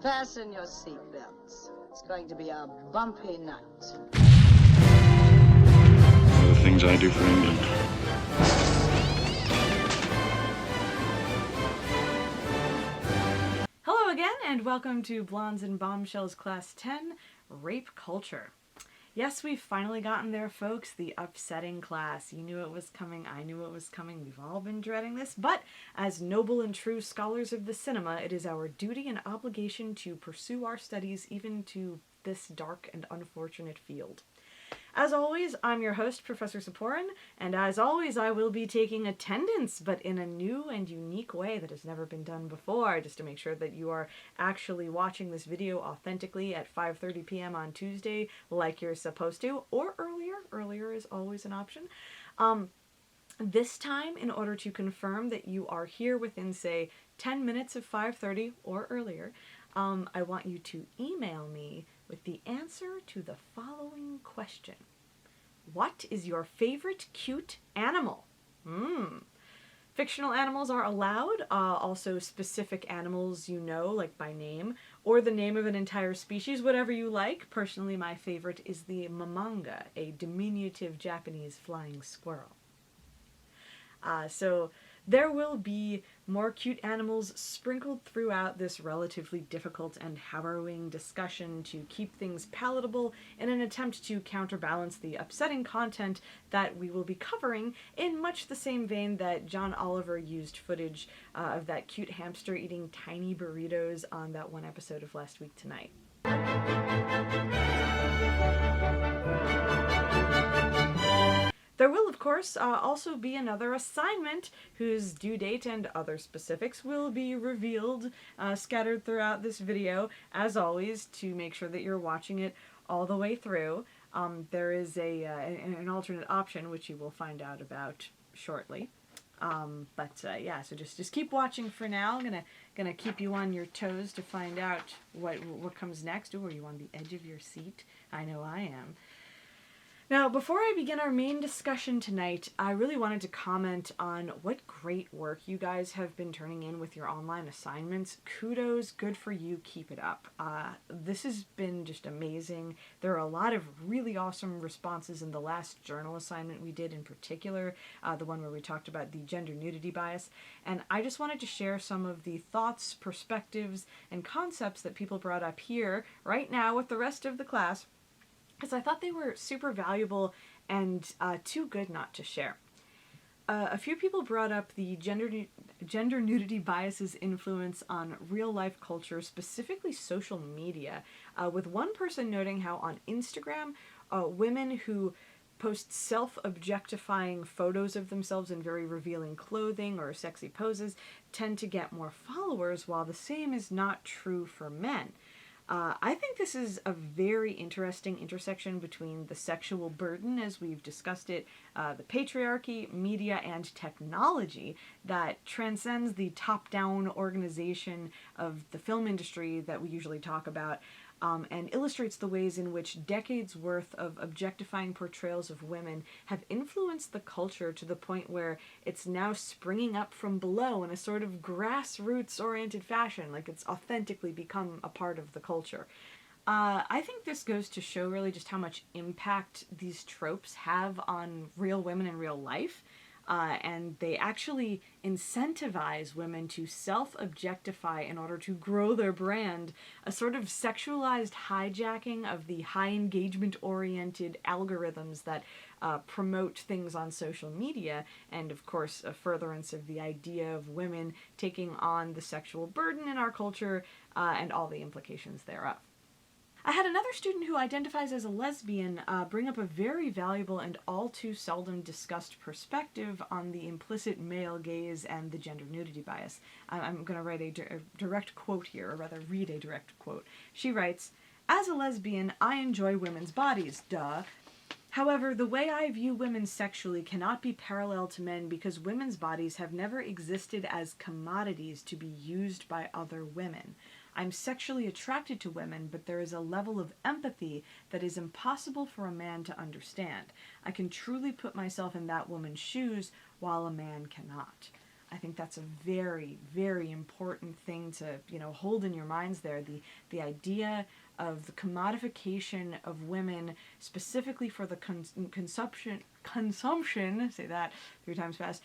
Fasten your seatbelts. It's going to be a bumpy night. One of the things I do for England. Hello again, and welcome to Blondes and Bombshells Class 10, Rape Culture. Yes, we've finally gotten there, folks, the upsetting class. You knew it was coming, I knew it was coming, we've all been dreading this, but as noble and true scholars of the cinema, it is our duty and obligation to pursue our studies even to this dark and unfortunate field. As always, I'm your host, Professor Saporin, and as always, I will be taking attendance, but in a new and unique way that has never been done before, just to make sure that you are actually watching this video authentically at 5:30 p.m. on Tuesday, like you're supposed to, or earlier. Earlier is always an option. This time, in order to confirm that you are here within, say, 10 minutes of 5:30 or earlier, I want you to email me with the answer to the following question. What is your favorite cute animal? Fictional animals are allowed, also specific animals you know, like by name, or the name of an entire species, whatever you like. Personally, my favorite is the mamanga, a diminutive Japanese flying squirrel. So there will be more cute animals sprinkled throughout this relatively difficult and harrowing discussion to keep things palatable in an attempt to counterbalance the upsetting content that we will be covering in much the same vein that John Oliver used footage of that cute hamster eating tiny burritos on that one episode of Last Week Tonight. There will, of course, also be another assignment whose due date and other specifics will be revealed, scattered throughout this video, as always, to make sure that you're watching it all the way through. There is an alternate option, which you will find out about shortly. Yeah, so just keep watching for now. I'm gonna keep you on your toes to find out what comes next. Ooh, are you on the edge of your seat? I know I am. Now, before I begin our main discussion tonight, I really wanted to comment on what great work you guys have been turning in with your online assignments. Kudos, good for you, keep it up. This has been just amazing. There are a lot of really awesome responses in the last journal assignment we did in particular, the one where we talked about the gender nudity bias, and I just wanted to share some of the thoughts, perspectives, and concepts that people brought up here right now with the rest of the class, because I thought they were super valuable and too good not to share. A few people brought up the gender nudity bias's influence on real-life culture, specifically social media, with one person noting how on Instagram, women who post self-objectifying photos of themselves in very revealing clothing or sexy poses tend to get more followers, while the same is not true for men. I think this is a very interesting intersection between the sexual burden, as we've discussed it, the patriarchy, media, and technology that transcends the top-down organization of the film industry that we usually talk about, and illustrates the ways in which decades worth of objectifying portrayals of women have influenced the culture to the point where it's now springing up from below in a sort of grassroots-oriented fashion, like it's authentically become a part of the culture. I think this goes to show really just how much impact these tropes have on real women in real life. And they actually incentivize women to self-objectify in order to grow their brand, a sort of sexualized hijacking of the high engagement-oriented algorithms that promote things on social media, and of course a furtherance of the idea of women taking on the sexual burden in our culture and all the implications thereof. I had another student who identifies as a lesbian bring up a very valuable and all too seldom discussed perspective on the implicit male gaze and the gender nudity bias. I'm going to write a direct quote here, or rather read a direct quote. She writes, "As a lesbian, I enjoy women's bodies, duh. However, the way I view women sexually cannot be parallel to men because women's bodies have never existed as commodities to be used by other women. I'm sexually attracted to women, but there is a level of empathy that is impossible for a man to understand. I can truly put myself in that woman's shoes, while a man cannot." I think that's a very, very important thing to, hold in your minds there. The idea of the commodification of women, specifically for the consumption, say that 3 times fast,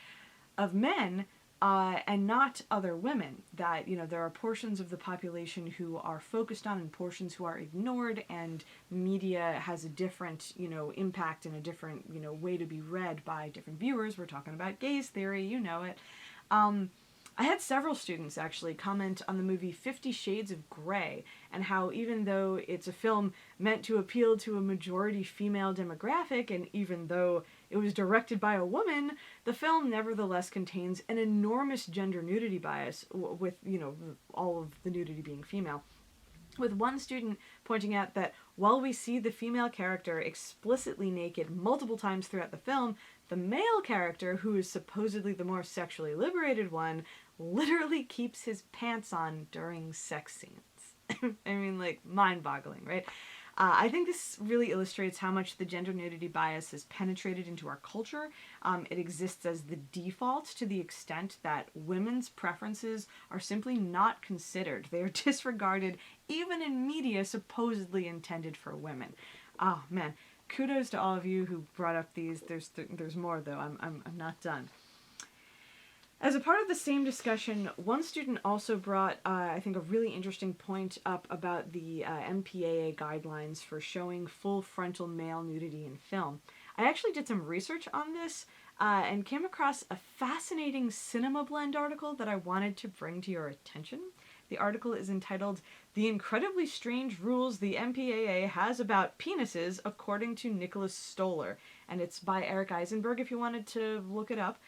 of men, and not other women. That, there are portions of the population who are focused on and portions who are ignored, and media has a different, impact and a different, way to be read by different viewers. We're talking about gaze theory, you know it. I had several students actually comment on the movie 50 Shades of Grey, and how even though it's a film meant to appeal to a majority female demographic, and even though it was directed by a woman, the film nevertheless contains an enormous gender nudity bias, with, all of the nudity being female. With one student pointing out that while we see the female character explicitly naked multiple times throughout the film, the male character, who is supposedly the more sexually liberated one, literally keeps his pants on during sex scenes. I mean, like, mind-boggling, right? I think this really illustrates how much the gender nudity bias has penetrated into our culture. It exists as the default to the extent that women's preferences are simply not considered. They are disregarded even in media supposedly intended for women. Oh, man. Kudos to all of you who brought up these. There's more, though. I'm not done. As a part of the same discussion, one student also brought, I think, a really interesting point up about the MPAA guidelines for showing full frontal male nudity in film. I actually did some research on this and came across a fascinating Cinema Blend article that I wanted to bring to your attention. The article is entitled "The Incredibly Strange Rules the MPAA Has About Penises According to Nicholas Stoller," and it's by Eric Eisenberg if you wanted to look it up.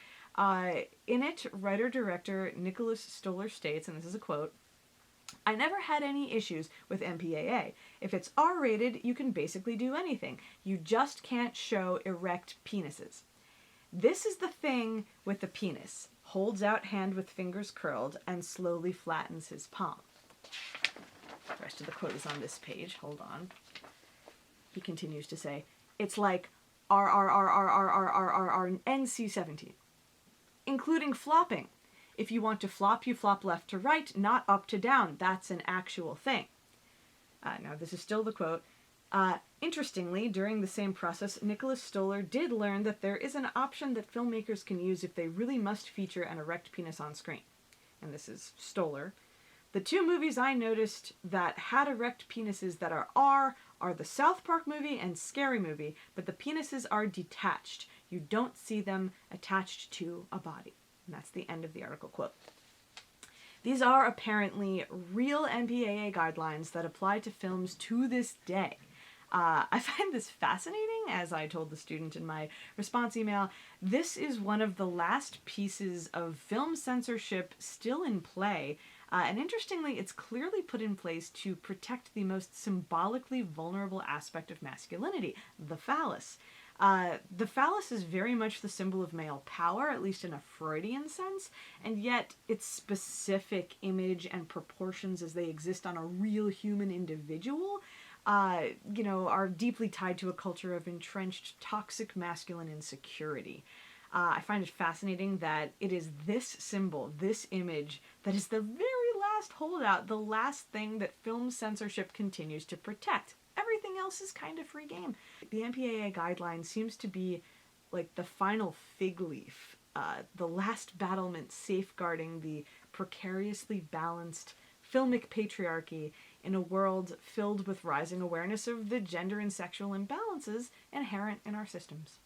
In it, writer-director Nicholas Stoller states, and this is a quote, "I never had any issues with MPAA. If it's R-rated, you can basically do anything. You just can't show erect penises. This is the thing with the penis. Holds out hand with fingers curled and slowly flattens his palm." The rest of the quote is on this page. Hold on. He continues to say, "It's like NC-17. Including flopping. If you want to flop, you flop left to right, not up to down. That's an actual thing." Now, this is still the quote. Interestingly, during the same process, Nicholas Stoller did learn that there is an option that filmmakers can use if they really must feature an erect penis on screen. And this is Stoller. "The 2 movies I noticed that had erect penises that are the South Park movie and Scary Movie, but the penises are detached. You don't see them attached to a body." And that's the end of the article quote. These are apparently real MPAA guidelines that apply to films to this day. I find this fascinating, as I told the student in my response email. This is one of the last pieces of film censorship still in play, and interestingly, it's clearly put in place to protect the most symbolically vulnerable aspect of masculinity, the phallus. The phallus is very much the symbol of male power, at least in a Freudian sense, and yet its specific image and proportions as they exist on a real human individual are deeply tied to a culture of entrenched toxic masculine insecurity. I find it fascinating that it is this symbol, this image, that is the very last holdout, the last thing that film censorship continues to protect. Everything else is kind of free game. The MPAA guideline seems to be like the final fig leaf, the last battlement safeguarding the precariously balanced filmic patriarchy in a world filled with rising awareness of the gender and sexual imbalances inherent in our systems.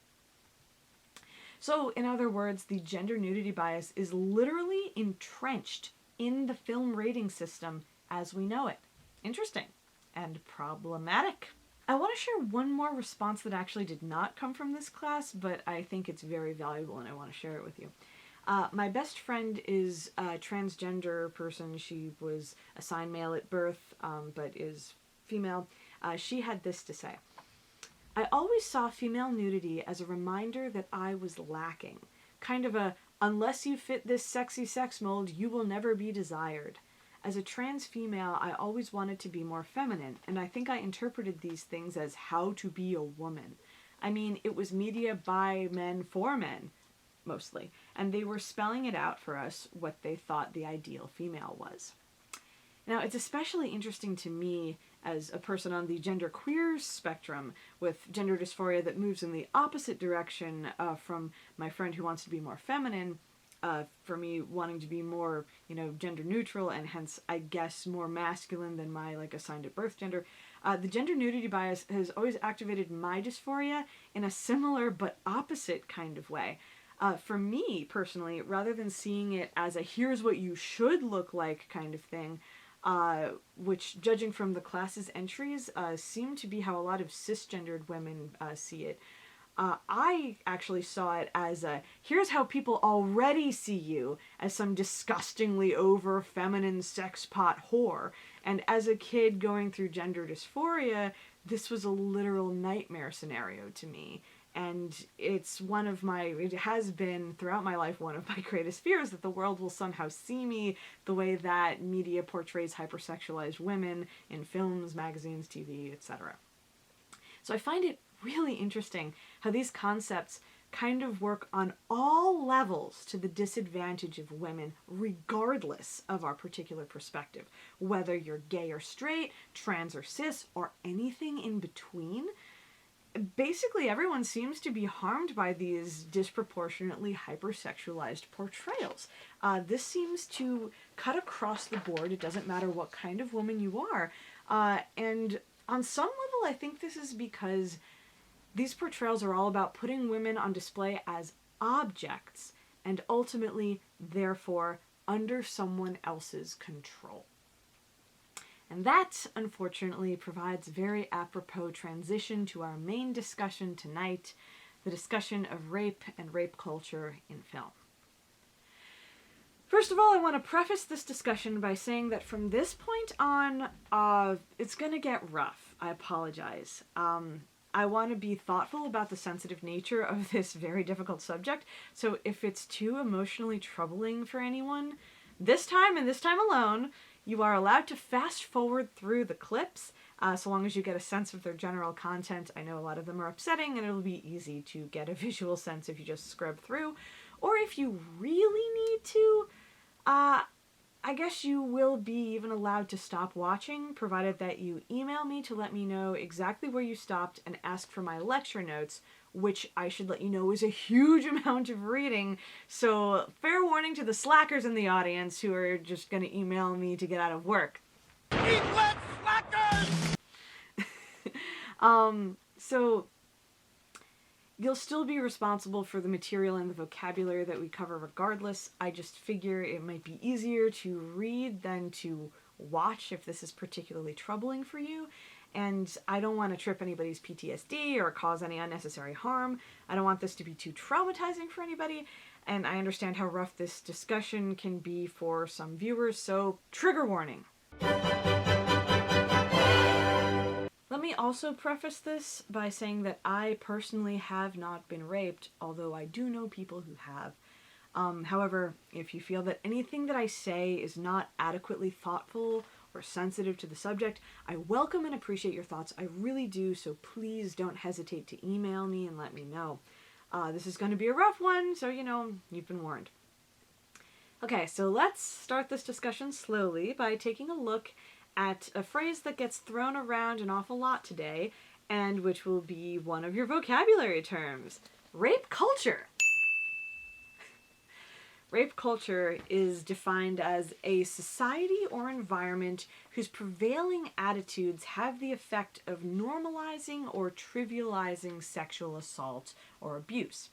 So, in other words, the gender nudity bias is literally entrenched in the film rating system as we know it. Interesting. And problematic. I want to share one more response that actually did not come from this class, but I think it's very valuable and I want to share it with you. My best friend is a transgender person. She was assigned male at birth, but is female. She had this to say: "I always saw female nudity as a reminder that I was lacking. Kind of a, unless you fit this sexy sex mold, you will never be desired. As a trans female, I always wanted to be more feminine, and I think I interpreted these things as how to be a woman. I mean, it was media by men for men. mostly, and they were spelling it out for us what they thought the ideal female was. Now, it's especially interesting to me as a person on the genderqueer spectrum with gender dysphoria that moves in the opposite direction from my friend who wants to be more feminine, for me wanting to be more, gender neutral and hence, I guess, more masculine than my, assigned at birth gender. The gender nudity bias has always activated my dysphoria in a similar but opposite kind of way. For me, personally, rather than seeing it as a here's what you should look like kind of thing, which, judging from the class's entries, seem to be how a lot of cisgendered women see it, I actually saw it as here's how people already see you, as some disgustingly over feminine sex pot whore. And as a kid going through gender dysphoria, this was a literal nightmare scenario to me. And it has been throughout my life one of my greatest fears that the world will somehow see me the way that media portrays hypersexualized women in films, magazines, TV, etc. So I find it really interesting how these concepts kind of work on all levels to the disadvantage of women, regardless of our particular perspective. Whether you're gay or straight, trans or cis, or anything in between, basically everyone seems to be harmed by these disproportionately hypersexualized portrayals. This seems to cut across the board. It doesn't matter what kind of woman you are. And on some level, I think this is because these portrayals are all about putting women on display as objects and ultimately, therefore, under someone else's control. And that, unfortunately, provides a very apropos transition to our main discussion tonight, the discussion of rape and rape culture in film. First of all, I want to preface this discussion by saying that from this point on, it's going to get rough. I apologize. I want to be thoughtful about the sensitive nature of this very difficult subject, so if it's too emotionally troubling for anyone, this time and this time alone, you are allowed to fast forward through the clips, so long as you get a sense of their general content. I know a lot of them are upsetting, and it'll be easy to get a visual sense if you just scrub through. Or if you really need to, I guess you will be even allowed to stop watching, provided that you email me to let me know exactly where you stopped and ask for my lecture notes, which I should let you know is a huge amount of reading. So fair warning to the slackers in the audience who are just going to email me to get out of work. Eat less slackers! So you'll still be responsible for the material and the vocabulary that we cover regardless. I just figure it might be easier to read than to watch if this is particularly troubling for you. And I don't want to trip anybody's PTSD or cause any unnecessary harm. I don't want this to be too traumatizing for anybody. And I understand how rough this discussion can be for some viewers, so trigger warning. Let me also preface this by saying that I personally have not been raped, although I do know people who have. However, if you feel that anything that I say is not adequately thoughtful or sensitive to the subject, I welcome and appreciate your thoughts. I really do, so please don't hesitate to email me and let me know. This is going to be a rough one, so you've been warned. Okay, so let's start this discussion slowly by taking a look at a phrase that gets thrown around an awful lot today, and which will be one of your vocabulary terms: rape culture. Rape culture is defined as a society or environment whose prevailing attitudes have the effect of normalizing or trivializing sexual assault or abuse.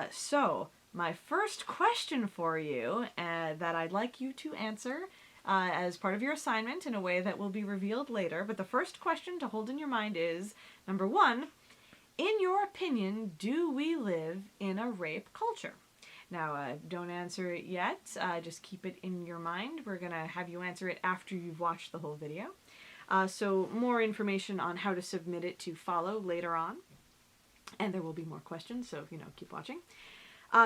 So, my first question for you that I'd like you to answer as part of your assignment in a way that will be revealed later, but the first question to hold in your mind is, number one, in your opinion, do we live in a rape culture? Now, don't answer it yet, just keep it in your mind. We're going to have you answer it after you've watched the whole video. So more information on how to submit it to follow later on. And there will be more questions, so, keep watching.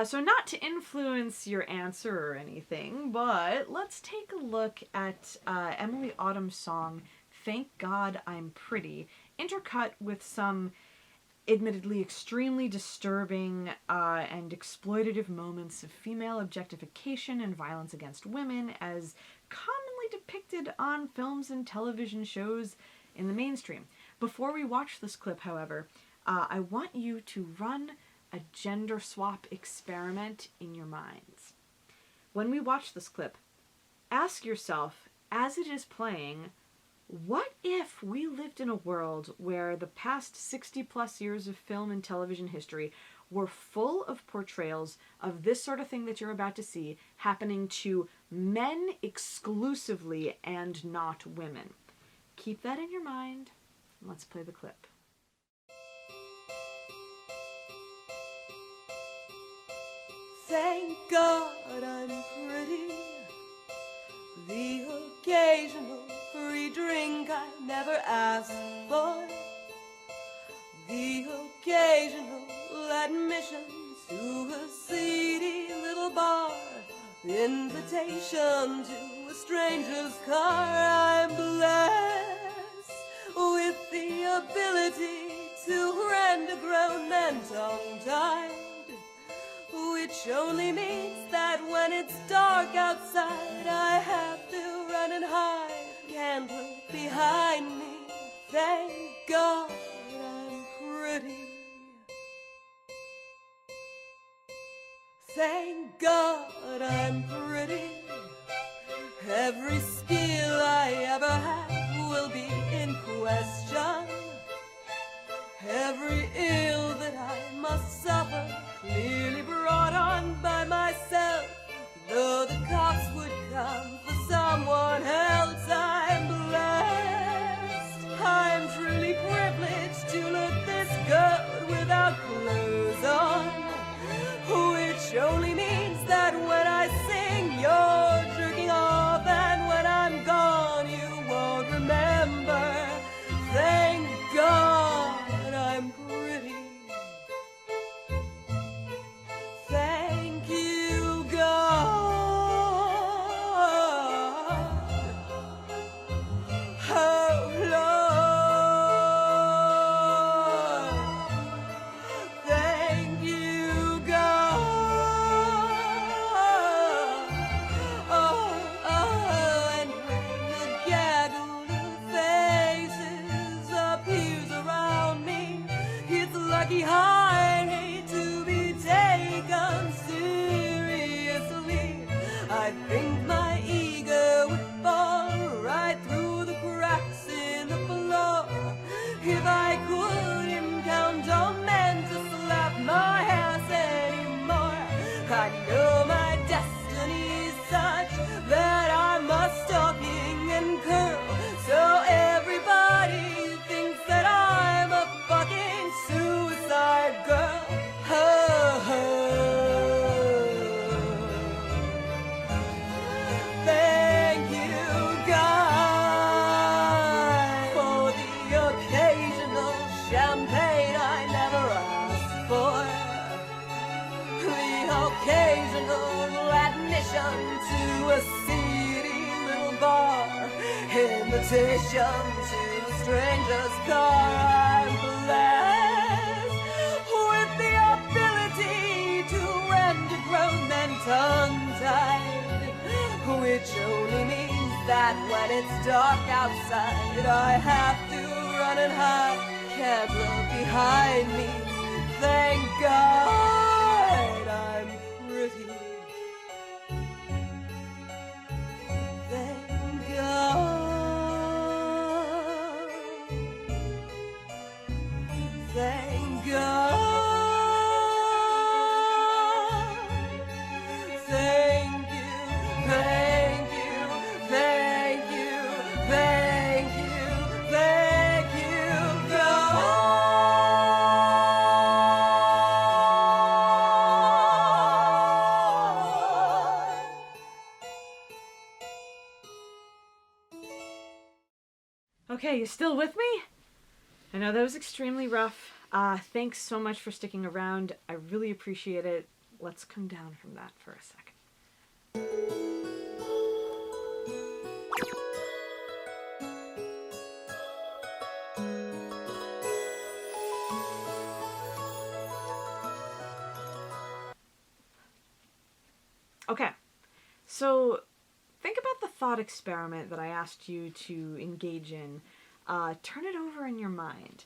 So not to influence your answer or anything, but let's take a look at Emily Autumn's song, Thank God I'm Pretty, intercut with some admittedly extremely disturbing and exploitative moments of female objectification and violence against women as commonly depicted on films and television shows in the mainstream. Before we watch this clip, however, I want you to run a gender swap experiment in your minds. When we watch this clip, ask yourself, as it is playing, what if we lived in a world where the past 60 plus years of film and television history were full of portrayals of this sort of thing that you're about to see happening to men exclusively and not women? Keep that in your mind. Let's play the clip. Thank God I'm pretty. The occasional free drink I never asked for. The occasional admission to a seedy little bar. Invitation to a stranger's car. I'm blessed with the ability to render grown men tongue-tied, which only means that when it's dark outside, I have to run and hide. Can't look behind me. Thank God I'm pretty. Thank God I'm pretty. Every skill I ever had will be in question. Every ill that I must suffer clearly brought on by myself. Though the cops would come for someone else, I'm blessed. I'm truly privileged to look this good without clothes on, which only means that when I sing, you're jerking off, and when I'm gone, you won't remember. Thank God I'm pretty. Thank you, God. Oh, Lord. Thank you, God. And when the gaggle of faces appears around me, it's lucky I hate to be taken seriously. I think my ego would fall right through the cracks in the floor if I couldn't count on men to slap my ass anymore. I know my destiny is such that I must talking and curl, so everybody thinks that I'm a fucking suicide girl. Thank you, God, for the occasional champagne I never asked for. The occasional admission to a seedy little bar. Invitation to a stranger's car. I'm blessed with the ability to render grown men tongue-tied, which only means that when it's dark outside, I have to run and hide. Can't look behind me. Thank God I'm pretty. Thank God. Thank God. Thank you, thank you, thank you, thank you, thank you, God. Okay, you still with me? I know that was extremely rough. Thanks so much for sticking around. I really appreciate it. Let's come down from that for a second. Okay, so think about the thought experiment that I asked you to engage in. Turn it over in your mind.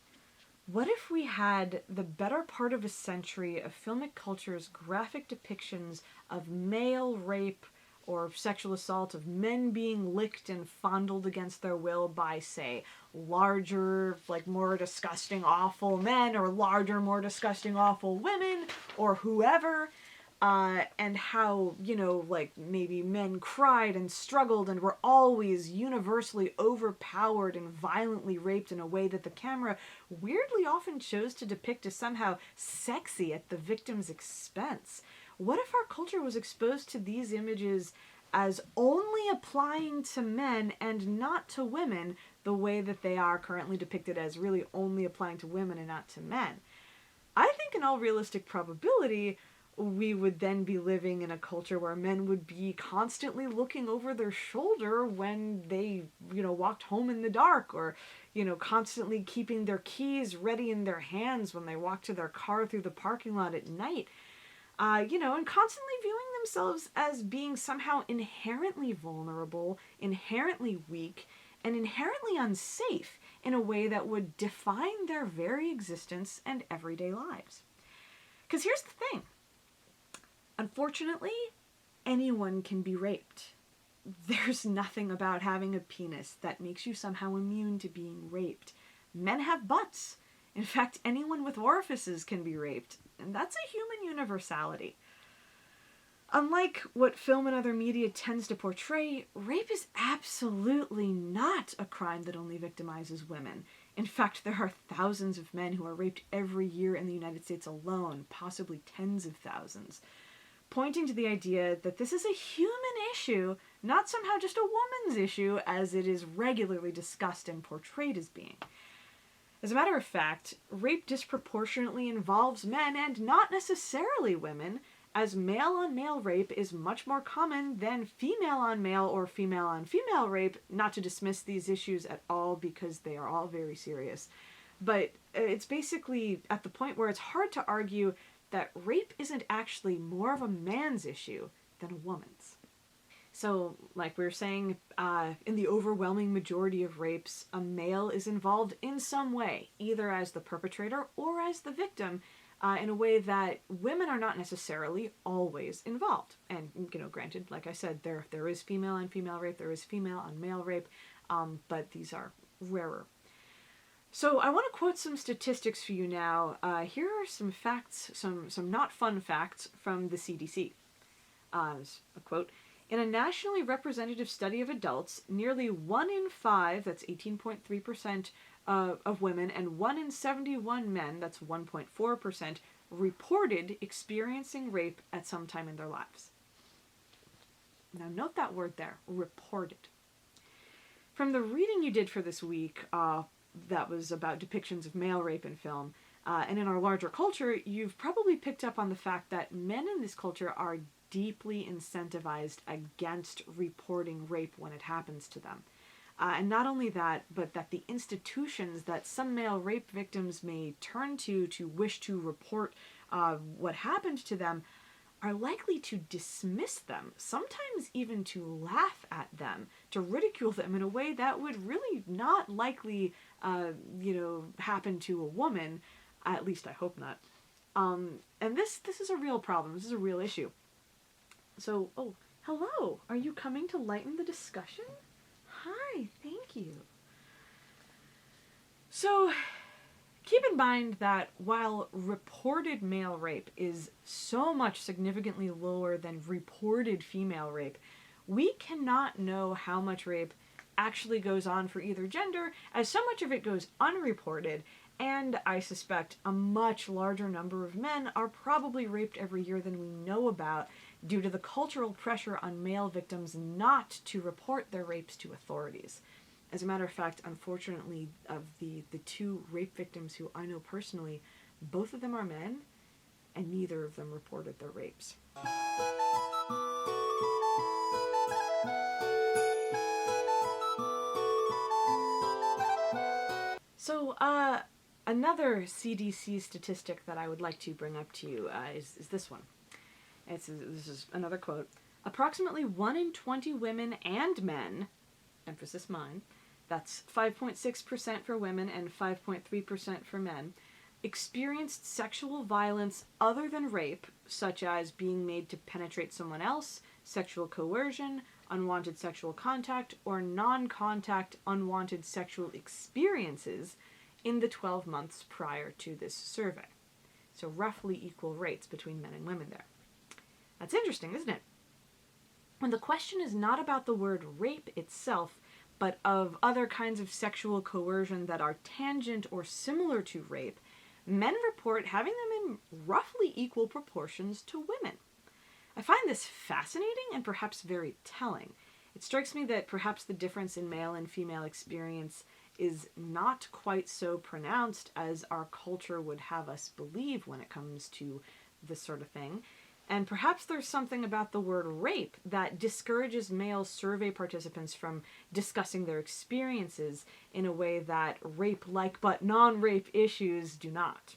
What if we had the better part of a century of filmic culture's graphic depictions of male rape or sexual assault, of men being licked and fondled against their will by, say, larger, like, more disgusting, awful men, or larger, more disgusting, awful women, or whoever, and how, you know, like, maybe men cried and struggled and were always universally overpowered and violently raped in a way that the camera weirdly often chose to depict as somehow sexy at the victim's expense. What if our culture was exposed to these images as only applying to men and not to women, the way that they are currently depicted as really only applying to women and not to men? I think in all realistic probability, we would then be living in a culture where men would be constantly looking over their shoulder when they, you know, walked home in the dark, or, you know, constantly keeping their keys ready in their hands when they walked to their car through the parking lot at night. You know, and constantly viewing themselves as being somehow inherently vulnerable, inherently weak, and inherently unsafe in a way that would define their very existence and everyday lives. Because here's the thing. Unfortunately, anyone can be raped. There's nothing about having a penis that makes you somehow immune to being raped. Men have butts. In fact, anyone with orifices can be raped, and that's a human universality. Unlike what film and other media tends to portray, rape is absolutely not a crime that only victimizes women. In fact, there are thousands of men who are raped every year in the United States alone, possibly tens of thousands, pointing to the idea that this is a human issue, not somehow just a woman's issue, as it is regularly discussed and portrayed as being. As a matter of fact, rape disproportionately involves men and not necessarily women, as male-on-male rape is much more common than female-on-male or female-on-female rape, not to dismiss these issues at all because they are all very serious. But it's basically at the point where it's hard to argue that rape isn't actually more of a man's issue than a woman's. So, like we were saying, in the overwhelming majority of rapes, a male is involved in some way, either as the perpetrator or as the victim, in a way that women are not necessarily always involved. And, you know, granted, like I said, there is female on female rape, there is female on male rape, but these are rarer. So I want to quote some statistics for you now. Here are some facts, some not fun facts from the CDC. A quote, "In a nationally representative study of adults, nearly 1 in 5, that's 18.3%, of women, and 1 in 71 men, that's 1.4%, reported experiencing rape at some time in their lives." Now note that word there, reported. From the reading you did for this week, that was about depictions of male rape in film, and in our larger culture, you've probably picked up on the fact that men in this culture are deeply incentivized against reporting rape when it happens to them. And not only that, but that the institutions that some male rape victims may turn to wish to report what happened to them are likely to dismiss them, sometimes even to laugh at them, to ridicule them in a way that would really not likely, happen to a woman. At least I hope not. And this is a real problem. This is a real issue. So, hello. Are you coming to lighten the discussion? Hi, thank you. So, keep in mind that while reported male rape is so much significantly lower than reported female rape, we cannot know how much rape actually goes on for either gender, as so much of it goes unreported, and I suspect a much larger number of men are probably raped every year than we know about, due to the cultural pressure on male victims not to report their rapes to authorities. As a matter of fact, unfortunately, of the 2 rape victims who I know personally, both of them are men, and neither of them reported their rapes. So, another CDC statistic that I would like to bring up to you is this one. This is another quote. Approximately 1 in 20 women and men, emphasis mine, that's 5.6% for women and 5.3% for men, experienced sexual violence other than rape, such as being made to penetrate someone else, sexual coercion, unwanted sexual contact, or non-contact unwanted sexual experiences in the 12 months prior to this survey. So roughly equal rates between men and women there. That's interesting, isn't it? When the question is not about the word rape itself, but of other kinds of sexual coercion that are tangent or similar to rape, men report having them in roughly equal proportions to women. I find this fascinating and perhaps very telling. It strikes me that perhaps the difference in male and female experience is not quite so pronounced as our culture would have us believe when it comes to this sort of thing. And perhaps there's something about the word rape that discourages male survey participants from discussing their experiences in a way that rape-like but non-rape issues do not.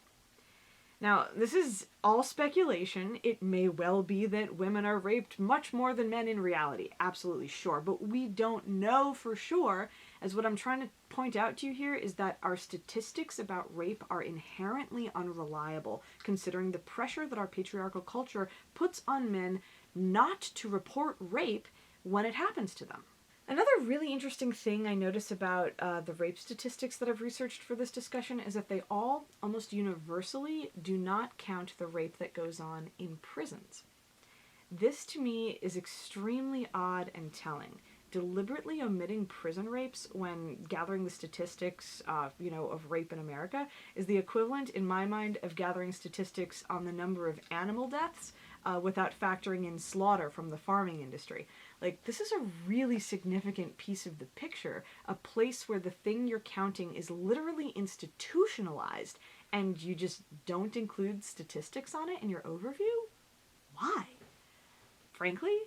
Now, this is all speculation. It may well be that women are raped much more than men in reality. Absolutely sure. But we don't know for sure, as what I'm trying to point out to you here is that our statistics about rape are inherently unreliable, considering the pressure that our patriarchal culture puts on men not to report rape when it happens to them. Another really interesting thing I notice about the rape statistics that I've researched for this discussion is that they all, almost universally, do not count the rape that goes on in prisons. This, to me, is extremely odd and telling. Deliberately omitting prison rapes when gathering the statistics, of rape in America is the equivalent, in my mind, of gathering statistics on the number of animal deaths without factoring in slaughter from the farming industry. Like, this is a really significant piece of the picture, a place where the thing you're counting is literally institutionalized, and you just don't include statistics on it in your overview? Why? Frankly,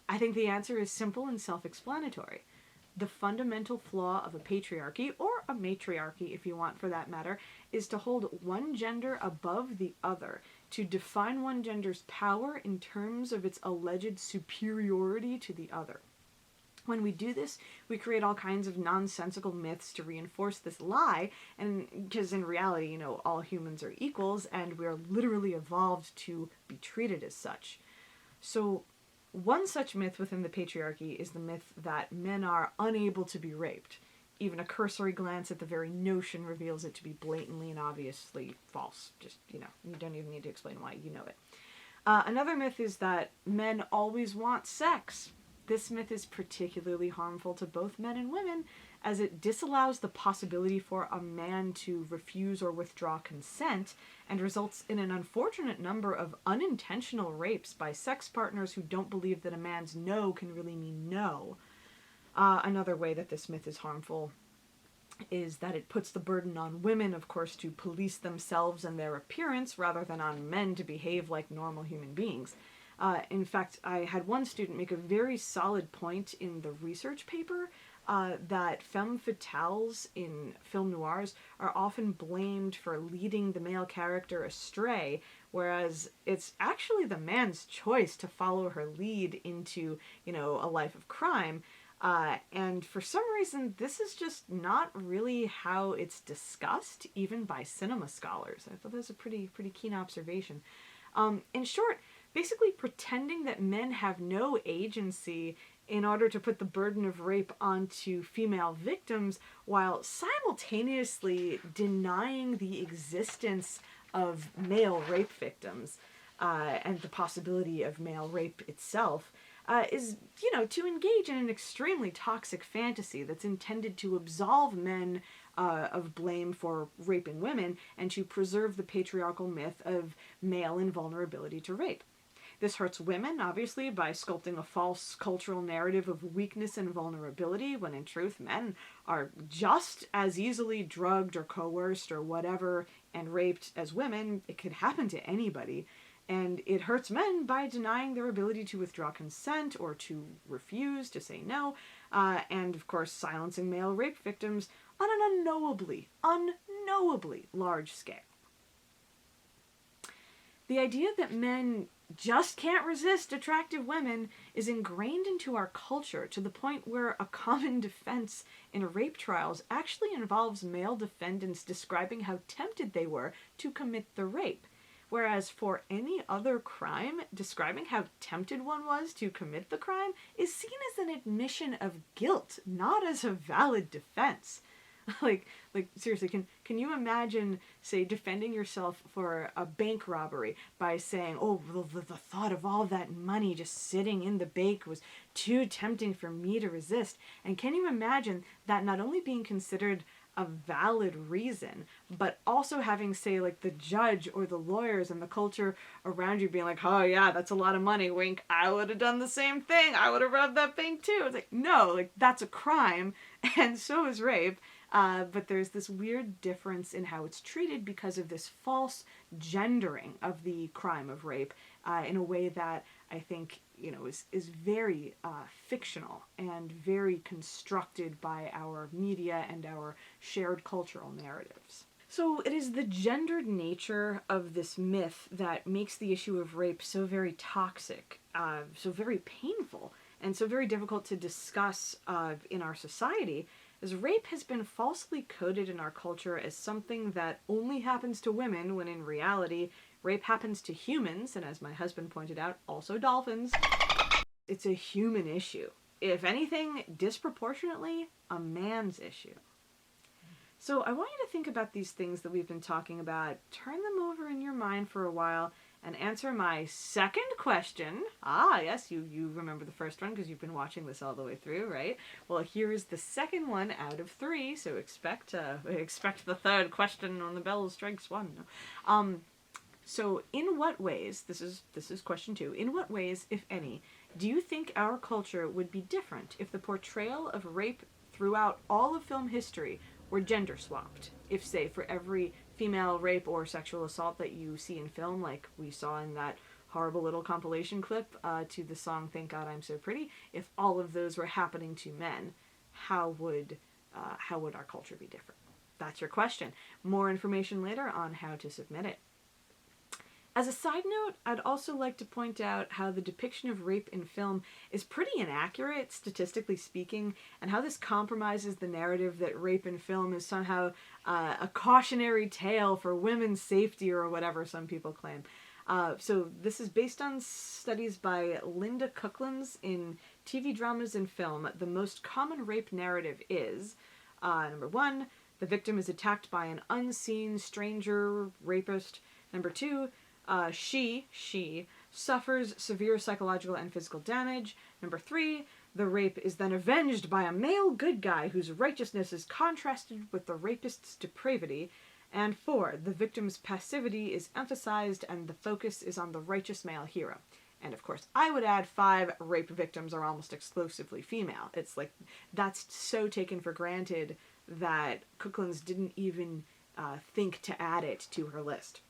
I think the answer is simple and self-explanatory. The fundamental flaw of a patriarchy, or a matriarchy if you want for that matter, is to hold one gender above the other, to define one gender's power in terms of its alleged superiority to the other. When we do this, we create all kinds of nonsensical myths to reinforce this lie, and because in reality, all humans are equals, and we are literally evolved to be treated as such. So, one such myth within the patriarchy is the myth that men are unable to be raped. Even a cursory glance at the very notion reveals it to be blatantly and obviously false. Just, you don't even need to explain why, you know it. Another myth is that men always want sex. This myth is particularly harmful to both men and women, as it disallows the possibility for a man to refuse or withdraw consent, and results in an unfortunate number of unintentional rapes by sex partners who don't believe that a man's no can really mean no. Another way that this myth is harmful is that it puts the burden on women, of course, to police themselves and their appearance rather than on men to behave like normal human beings. In fact, I had one student make a very solid point in the research paper that femme fatales in film noirs are often blamed for leading the male character astray, whereas it's actually the man's choice to follow her lead into, a life of crime. And for some reason, this is just not really how it's discussed, even by cinema scholars. I thought that was a pretty keen observation. In short, basically pretending that men have no agency in order to put the burden of rape onto female victims while simultaneously denying the existence of male rape victims and the possibility of male rape itself is, to engage in an extremely toxic fantasy that's intended to absolve men of blame for raping women and to preserve the patriarchal myth of male invulnerability to rape. This hurts women, obviously, by sculpting a false cultural narrative of weakness and vulnerability, when in truth men are just as easily drugged or coerced or whatever and raped as women. It could happen to anybody. And it hurts men by denying their ability to withdraw consent or to refuse, to say no, and of course silencing male rape victims on an unknowably large scale. The idea that men just can't resist attractive women is ingrained into our culture to the point where a common defense in rape trials actually involves male defendants describing how tempted they were to commit the rape. Whereas for any other crime, describing how tempted one was to commit the crime is seen as an admission of guilt, not as a valid defense. Like seriously, can you imagine, say, defending yourself for a bank robbery by saying, oh, the thought of all that money just sitting in the bank was too tempting for me to resist? And can you imagine that not only being considered a valid reason, but also having, say, like the judge or the lawyers and the culture around you being like, oh yeah, that's a lot of money, wink, I would have done the same thing, I would have robbed that bank too. It's like, no, like that's a crime, and so is rape. But there's this weird difference in how it's treated because of this false gendering of the crime of rape in a way that I think, is very fictional and very constructed by our media and our shared cultural narratives. So it is the gendered nature of this myth that makes the issue of rape so very toxic, so very painful, and so very difficult to discuss in our society, as rape has been falsely coded in our culture as something that only happens to women, when in reality, rape happens to humans, and as my husband pointed out, also dolphins. It's a human issue. If anything, disproportionately, a man's issue. So I want you to think about these things that we've been talking about, turn them over in your mind for a while, and answer my second question. Ah, yes, you remember the first one because you've been watching this all the way through, right? Well, here is the second one out of 3, so expect the third question on the bell strikes 1. So in what ways, this is question 2, in what ways, if any, do you think our culture would be different if the portrayal of rape throughout all of film history were gender swapped? If, say, for every female rape or sexual assault that you see in film, like we saw in that horrible little compilation clip to the song Thank God I'm So Pretty, if all of those were happening to men, how would our culture be different? That's your question. More information later on how to submit it. As a side note, I'd also like to point out how the depiction of rape in film is pretty inaccurate, statistically speaking, and how this compromises the narrative that rape in film is somehow a cautionary tale for women's safety or whatever some people claim. So this is based on studies by Linda Cooklands in TV dramas and film. The most common rape narrative is, number 1, the victim is attacked by an unseen stranger rapist. Number 2, she suffers severe psychological and physical damage. Number 3, the rape is then avenged by a male good guy whose righteousness is contrasted with the rapist's depravity. And 4, the victim's passivity is emphasized and the focus is on the righteous male hero. And of course, I would add 5, rape victims are almost exclusively female. It's like, that's so taken for granted that Cooklands didn't even think to add it to her list.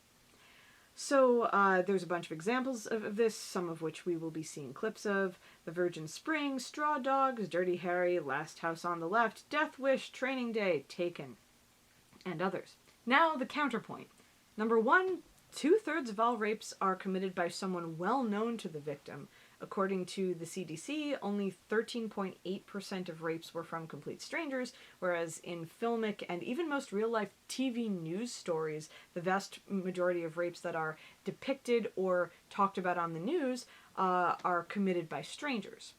So there's a bunch of examples of this, some of which we will be seeing clips of. The Virgin Spring, Straw Dogs, Dirty Harry, Last House on the Left, Death Wish, Training Day, Taken, and others. Now the counterpoint. Number 1, 2/3 of all rapes are committed by someone well known to the victim. According to the CDC, only 13.8% of rapes were from complete strangers, whereas in filmic and even most real-life TV news stories, the vast majority of rapes that are depicted or talked about on the news are committed by strangers.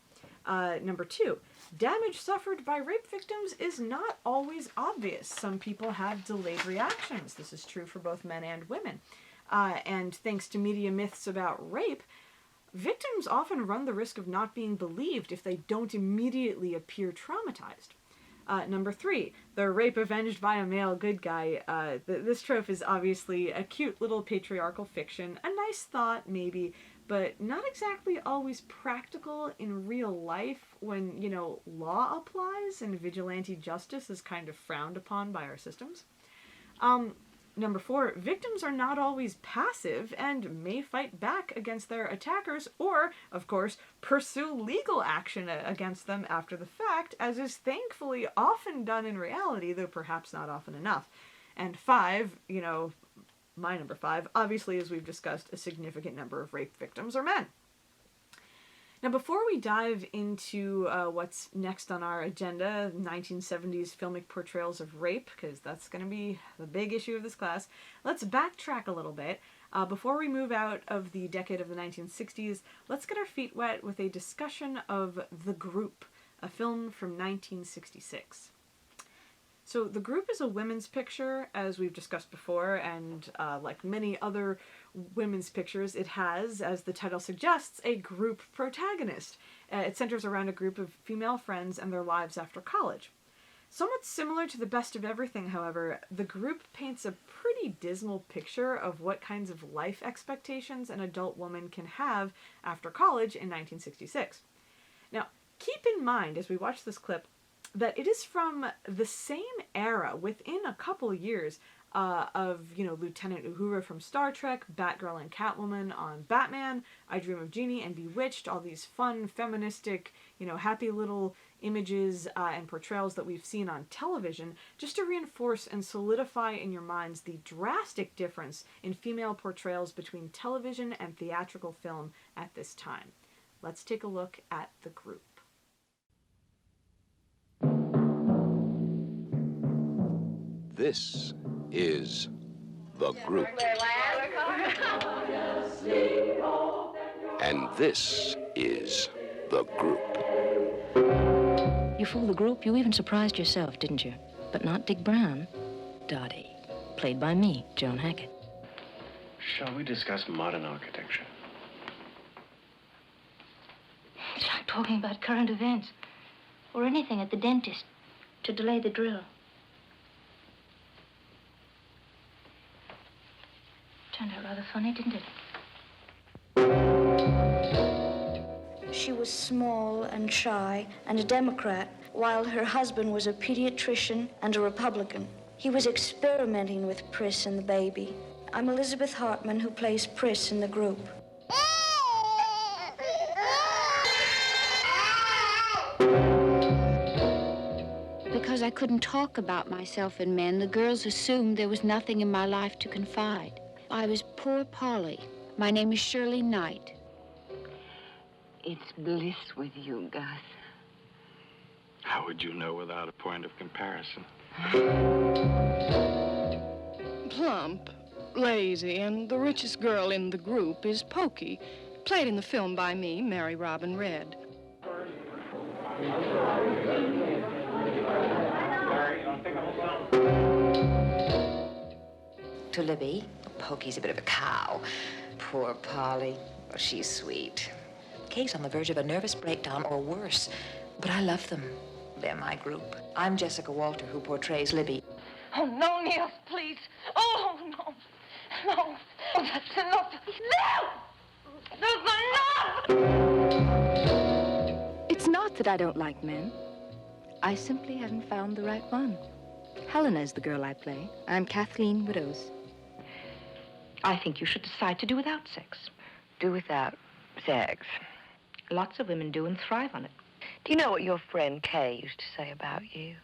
Number 2, damage suffered by rape victims is not always obvious. Some people have delayed reactions. This is true for both men and women. And thanks to media myths about rape, victims often run the risk of not being believed if they don't immediately appear traumatized. Number 3, the rape avenged by a male good guy. This trope is obviously a cute little patriarchal fiction, a nice thought maybe, but not exactly always practical in real life when, law applies and vigilante justice is kind of frowned upon by our systems. Number 4, victims are not always passive and may fight back against their attackers or, of course, pursue legal action against them after the fact, as is thankfully often done in reality, though perhaps not often enough. And 5, my number 5, obviously, as we've discussed, a significant number of rape victims are men. Now, before we dive into what's next on our agenda, 1970s filmic portrayals of rape, because that's going to be the big issue of this class, let's backtrack a little bit. Before we move out of the decade of the 1960s, let's get our feet wet with a discussion of The Group, a film from 1966. So The Group is a women's picture, as we've discussed before, and like many other women's pictures, it has, as the title suggests, a group protagonist. It centers around a group of female friends and their lives after college. Somewhat similar to The Best of Everything, however, The Group paints a pretty dismal picture of what kinds of life expectations an adult woman can have after college in 1966. Now, keep in mind, as we watch this clip, that it is from the same era, within a couple years, of, Lieutenant Uhura from Star Trek, Batgirl and Catwoman on Batman, I Dream of Jeannie and Bewitched, all these fun, feministic, happy little images and portrayals that we've seen on television, just to reinforce and solidify in your minds the drastic difference in female portrayals between television and theatrical film at this time. Let's take a look at The Group. This is The Group. And this is The Group. You fooled the group. You even surprised yourself, didn't you? But not Dick Brown. Dottie. Played by me, Joan Hackett. Shall we discuss modern architecture? It's like talking about current events. Or anything at the dentist to delay the drill. Turned out rather funny, didn't it? She was small and shy and a Democrat, while her husband was a pediatrician and a Republican. He was experimenting with Pris and the baby. I'm Elizabeth Hartman, who plays Pris in The Group. Because I couldn't talk about myself and men, the girls assumed there was nothing in my life to confide. I was poor Polly. My name is Shirley Knight. It's bliss with you, Gus. How would you know without a point of comparison? Plump, lazy, and the richest girl in the group is Pokey, played in the film by me, Mary Robin Red. To Libby, Pokey's a bit of a cow. Poor Polly. Well, she's sweet. Kay's on the verge of a nervous breakdown or worse. But I love them. They're my group. I'm Jessica Walter, who portrays Libby. Oh, no, Niels, please. Oh, no. No. Oh, that's enough. No! That's enough! It's not that I don't like men. I simply haven't found the right one. Helena is the girl I play. I'm Kathleen Widows. I think you should decide to do without sex. Do without sex. Lots of women do and thrive on it. Do you know what your friend Kay used to say about you?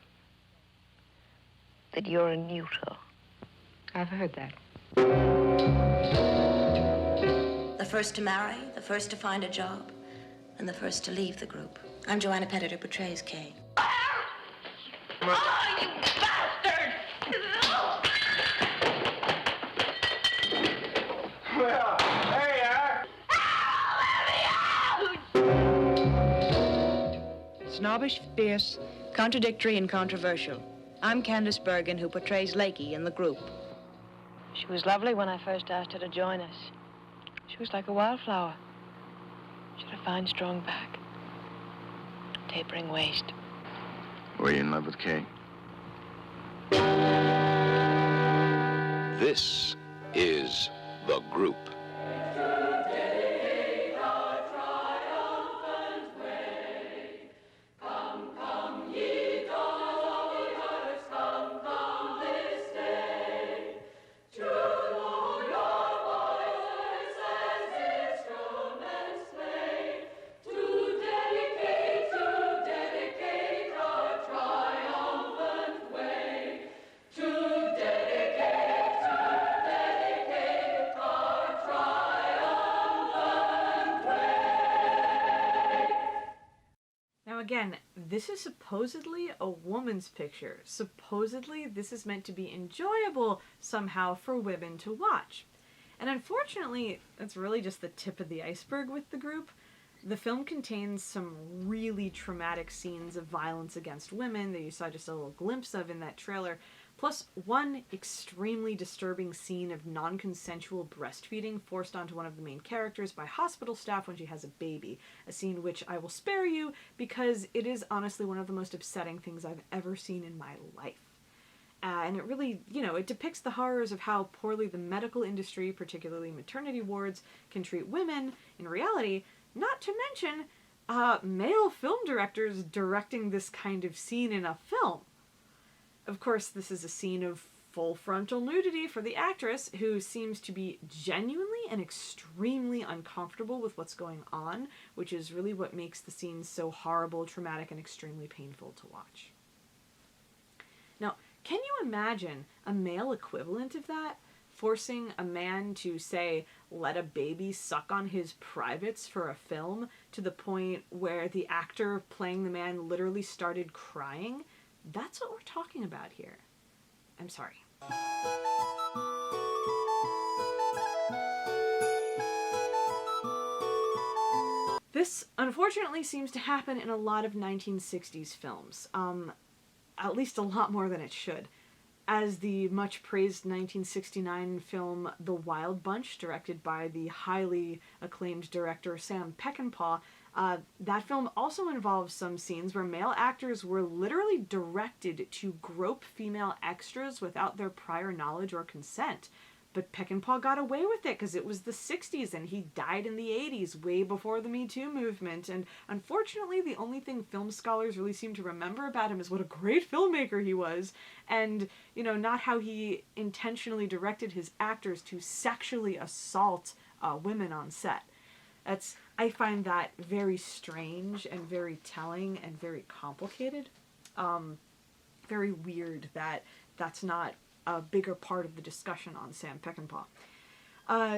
That you're a neuter. I've heard that. The first to marry, the first to find a job, and the first to leave the group. I'm Joanna Pettit, who portrays Kay. Oh, you bastard! Well, there you are. Snobbish, fierce, contradictory, and controversial. I'm Candace Bergen, who portrays Lakey in The Group. She was lovely when I first asked her to join us. She was like a wildflower. She had a fine, strong back. Tapering waist. Were you in love with Kay? This is The Group. again, this is supposedly a woman's picture. Supposedly, this is meant to be enjoyable somehow for women to watch. And unfortunately, that's really just the tip of the iceberg with the group. The film contains some really traumatic scenes of violence against women that you saw just a little glimpse of in that trailer, plus one extremely disturbing scene of non-consensual breastfeeding forced onto one of the main characters by hospital staff when she has a baby, a scene which I will spare you because it is honestly one of the most upsetting things I've ever seen in my life. And it really, it depicts the horrors of how poorly the medical industry, particularly maternity wards, can treat women in reality, not to mention male film directors directing this kind of scene in a film. Of course, this is a scene of full frontal nudity for the actress, who seems to be genuinely and extremely uncomfortable with what's going on, which is really what makes the scene so horrible, traumatic, and extremely painful to watch. Now, can you imagine a male equivalent of that? Forcing a man to, say, let a baby suck on his privates for a film to the point where the actor playing the man literally started crying? That's what we're talking about here. I'm sorry. This, unfortunately, seems to happen in a lot of 1960s films. At least a lot more than it should. As the much-praised 1969 film The Wild Bunch, directed by the highly acclaimed director Sam Peckinpah, that film also involves some scenes where male actors were literally directed to grope female extras without their prior knowledge or consent. But Peckinpah got away with it because it was the 60s and he died in the 80s, way before the Me Too movement. And unfortunately, the only thing film scholars really seem to remember about him is what a great filmmaker he was. And, not how he intentionally directed his actors to sexually assault women on set. I find that very strange and very telling and very complicated. Very weird that that's not a bigger part of the discussion on Sam Peckinpah.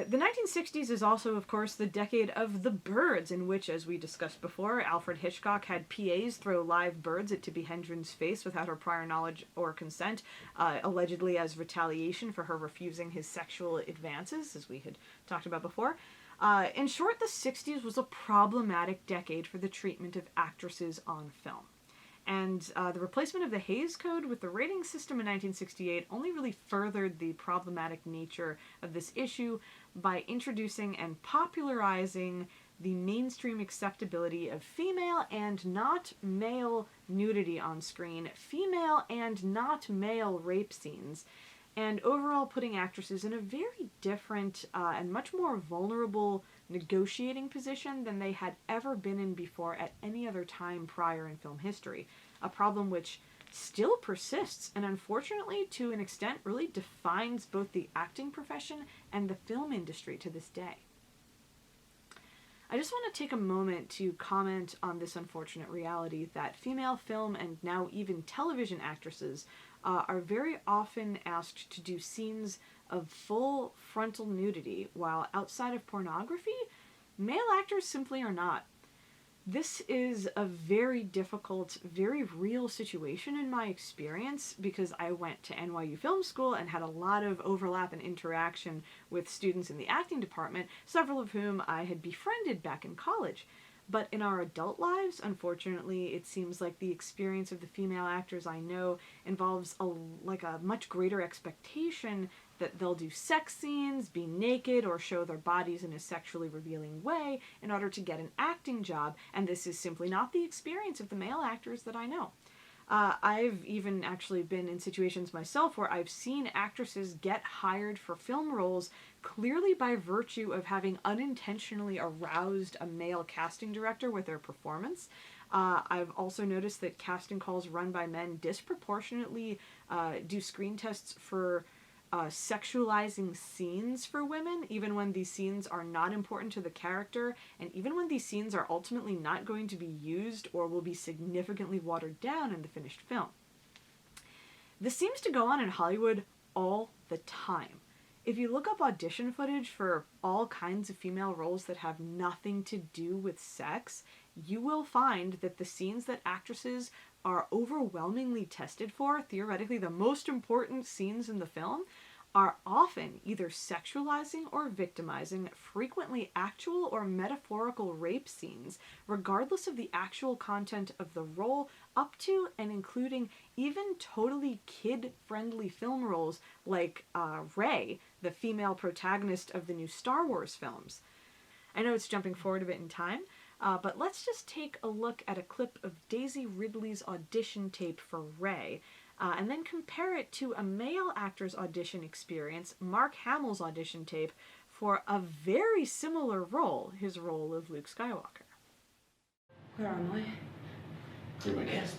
The 1960s is also, of course, the decade of the birds, in which, as we discussed before, Alfred Hitchcock had PAs throw live birds at Tippi Hedren's face without her prior knowledge or consent, allegedly as retaliation for her refusing his sexual advances, as we had talked about before. In short, the 60s was a problematic decade for the treatment of actresses on film. And the replacement of the Hays Code with the rating system in 1968 only really furthered the problematic nature of this issue by introducing and popularizing the mainstream acceptability of female and not male nudity on screen, female and not male rape scenes, and overall putting actresses in a very different and much more vulnerable negotiating position than they had ever been in before at any other time prior in film history. A problem which still persists and unfortunately to an extent really defines both the acting profession and the film industry to this day. I just want to take a moment to comment on this unfortunate reality that female film and now even television actresses are very often asked to do scenes of full frontal nudity, while outside of pornography, male actors simply are not. This is a very difficult, very real situation in my experience because I went to NYU Film School and had a lot of overlap and interaction with students in the acting department, several of whom I had befriended back in college. But in our adult lives, unfortunately, it seems like the experience of the female actors I know involves a much greater expectation that they'll do sex scenes, be naked, or show their bodies in a sexually revealing way in order to get an acting job, and this is simply not the experience of the male actors that I know. I've even actually been in situations myself where I've seen actresses get hired for film roles clearly by virtue of having unintentionally aroused a male casting director with their performance. I've also noticed that casting calls run by men disproportionately do screen tests for sexualizing scenes for women, even when these scenes are not important to the character, and even when these scenes are ultimately not going to be used or will be significantly watered down in the finished film. This seems to go on in Hollywood all the time. If you look up audition footage for all kinds of female roles that have nothing to do with sex, you will find that the scenes that actresses are overwhelmingly tested for, theoretically the most important scenes in the film, are often either sexualizing or victimizing, frequently actual or metaphorical rape scenes, regardless of the actual content of the role, up to and including even totally kid-friendly film roles like Rey, the female protagonist of the new Star Wars films. I know it's jumping forward a bit in time, but let's just take a look at a clip of Daisy Ridley's audition tape for Rey, and then compare it to a male actor's audition experience, Mark Hamill's audition tape, for a very similar role, his role of Luke Skywalker. Where am I? You're my guest.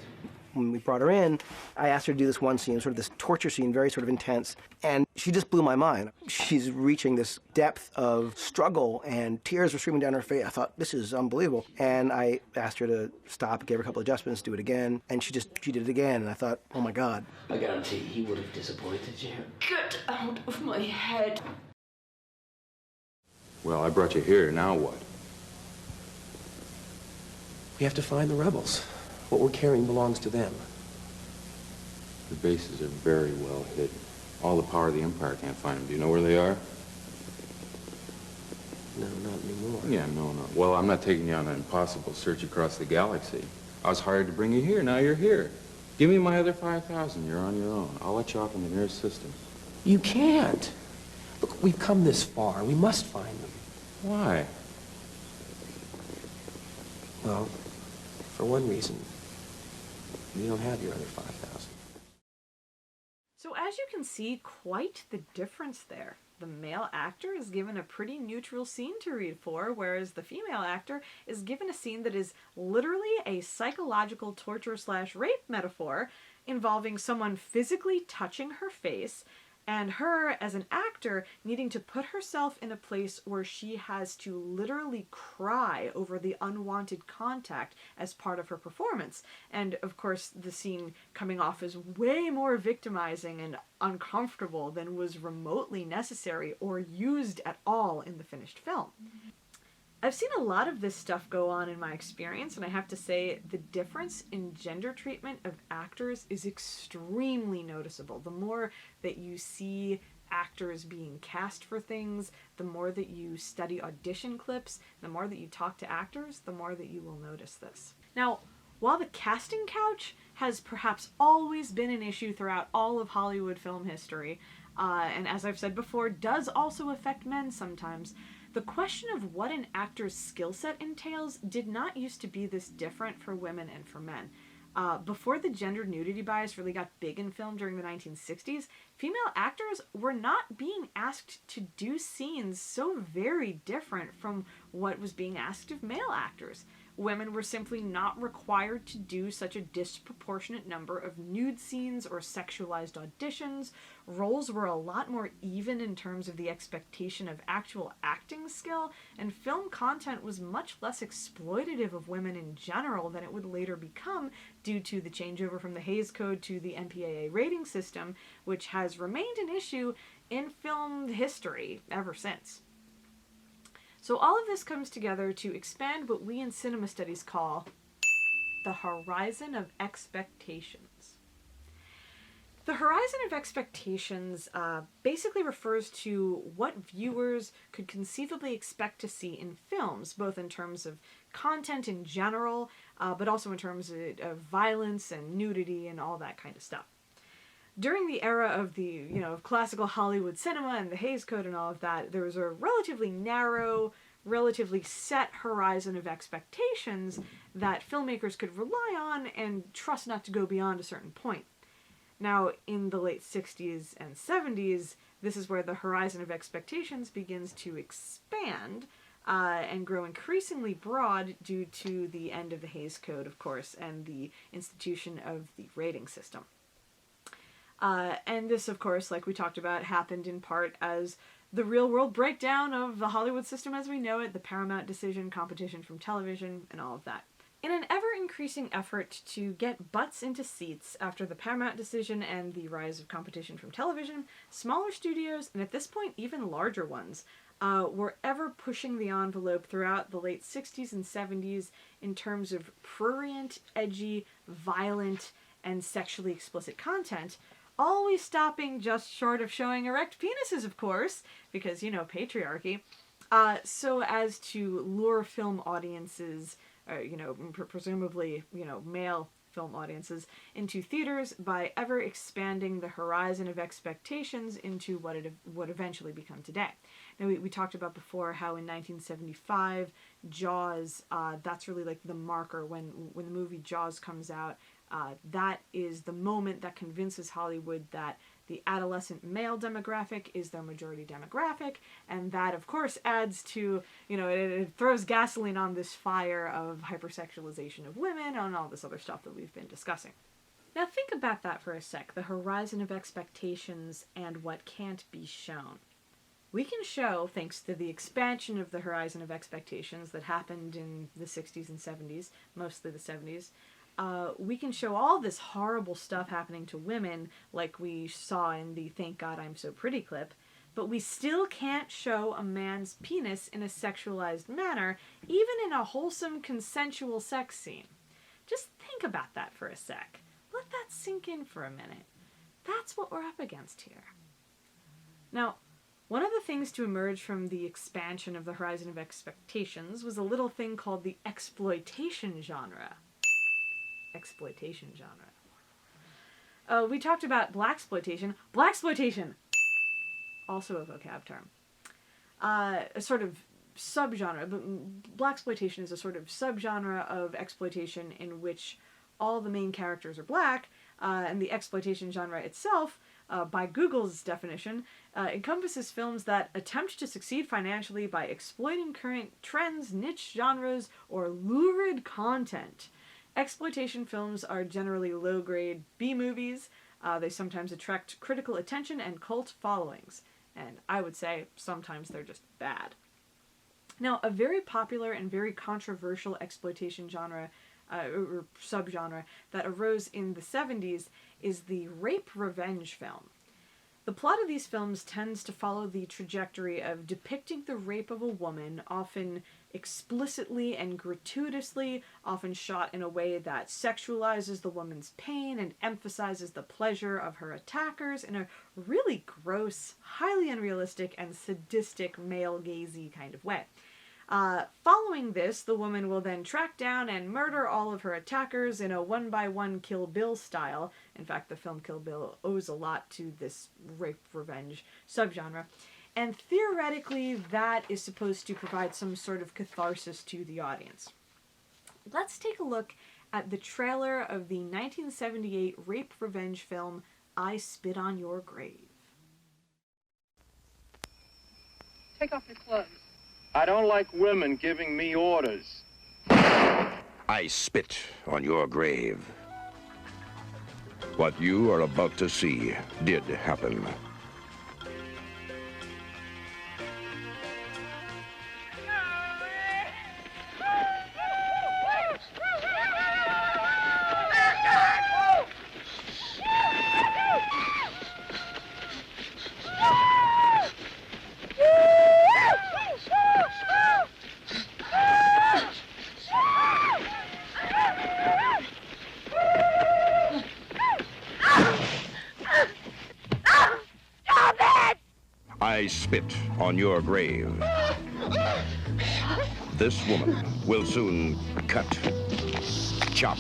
When we brought her in, I asked her to do this one scene, sort of this torture scene, very sort of intense, and she just blew my mind. She's reaching this depth of struggle, and tears were streaming down her face. I thought, this is unbelievable. And I asked her to stop, gave her a couple adjustments, do it again, and she did it again, and I thought, oh my God. I guarantee he would have disappointed you. Get out of my head. Well, I brought you here. Now what? We have to find the rebels. What we're carrying belongs to them. The bases are very well hidden. All the power of the Empire can't find them. Do you know where they are? No, not anymore. Yeah, no. Well, I'm not taking you on an impossible search across the galaxy. I was hired to bring you here. Now you're here. Give me my other 5,000. You're on your own. I'll let you off in the nearest system. You can't. Look, we've come this far. We must find them. Why? Well, for one reason, you don't have your other 5,000. So as you can see, quite the difference there. The male actor is given a pretty neutral scene to read for, whereas the female actor is given a scene that is literally a psychological torture/rape metaphor involving someone physically touching her face and her, as an actor, needing to put herself in a place where she has to literally cry over the unwanted contact as part of her performance. And, of course, the scene coming off as way more victimizing and uncomfortable than was remotely necessary or used at all in the finished film. I've seen a lot of this stuff go on in my experience, and I have to say the difference in gender treatment of actors is extremely noticeable. The more that you see actors being cast for things, the more that you study audition clips, the more that you talk to actors, the more that you will notice this. Now, while the casting couch has perhaps always been an issue throughout all of Hollywood film history, and as I've said before, does also affect men sometimes, the question of what an actor's skill set entails did not used to be this different for women and for men. Before the gender nudity bias really got big in film during the 1960s, female actors were not being asked to do scenes so very different from what was being asked of male actors. Women were simply not required to do such a disproportionate number of nude scenes or sexualized auditions. Roles were a lot more even in terms of the expectation of actual acting skill, and film content was much less exploitative of women in general than it would later become due to the changeover from the Hays Code to the MPAA rating system, which has remained an issue in film history ever since. So all of this comes together to expand what we in cinema studies call the horizon of expectations. The horizon of expectations basically refers to what viewers could conceivably expect to see in films, both in terms of content in general, but also in terms of violence and nudity and all that kind of stuff. During the era of the, of classical Hollywood cinema and the Hays Code and all of that, there was a relatively narrow, relatively set horizon of expectations that filmmakers could rely on and trust not to go beyond a certain point. Now, in the late 60s and 70s, this is where the horizon of expectations begins to expand and grow increasingly broad due to the end of the Hays Code, of course, and the institution of the rating system. And this, of course, like we talked about, happened in part as the real-world breakdown of the Hollywood system as we know it, the Paramount decision, competition from television, and all of that. In an ever-increasing effort to get butts into seats after the Paramount decision and the rise of competition from television, smaller studios, and at this point even larger ones, were ever pushing the envelope throughout the late 60s and 70s in terms of prurient, edgy, violent, and sexually explicit content, always stopping just short of showing erect penises, of course, because, you know, patriarchy, so as to lure film audiences, you know, presumably, you know, male film audiences, into theaters by ever expanding the horizon of expectations into what it would eventually become today. Now, we talked about before how in 1975, Jaws, that's really like the marker when the movie Jaws comes out. That is the moment that convinces Hollywood that the adolescent male demographic is their majority demographic, and that, of course, adds to, you know, it throws gasoline on this fire of hypersexualization of women and all this other stuff that we've been discussing. Now think about that for a sec, the horizon of expectations and what can't be shown. We can show, thanks to the expansion of the horizon of expectations that happened in the 60s and 70s, mostly the 70s, we can show all this horrible stuff happening to women like we saw in the Thank God I'm So Pretty clip, but we still can't show a man's penis in a sexualized manner, even in a wholesome, consensual sex scene. Just think about that for a sec. Let that sink in for a minute. That's what we're up against here. Now, one of the things to emerge from the expansion of the horizon of expectations was a little thing called the exploitation genre. Exploitation genre. We talked about blaxploitation. Blaxploitation! Also a vocab term. A sort of subgenre, but blaxploitation is a sort of subgenre of exploitation in which all the main characters are black, and the exploitation genre itself, by Google's definition, encompasses films that attempt to succeed financially by exploiting current trends, niche genres, or lurid content. Exploitation films are generally low-grade B-movies. They sometimes attract critical attention and cult followings. And I would say sometimes they're just bad. Now, a very popular and very controversial exploitation genre, or subgenre, that arose in the 70s is the rape revenge film. The plot of these films tends to follow the trajectory of depicting the rape of a woman, often explicitly and gratuitously, often shot in a way that sexualizes the woman's pain and emphasizes the pleasure of her attackers in a really gross, highly unrealistic, and sadistic male-gazy kind of way. Following this, the woman will then track down and murder all of her attackers in a one-by-one Kill Bill style. In fact, the film Kill Bill owes a lot to this rape revenge subgenre. And theoretically, that is supposed to provide some sort of catharsis to the audience. Let's take a look at the trailer of the 1978 rape revenge film, I Spit on Your Grave. Take off your clothes. I don't like women giving me orders. I spit on your grave. What you are about to see did happen. I spit on your grave. This woman will soon cut, chop,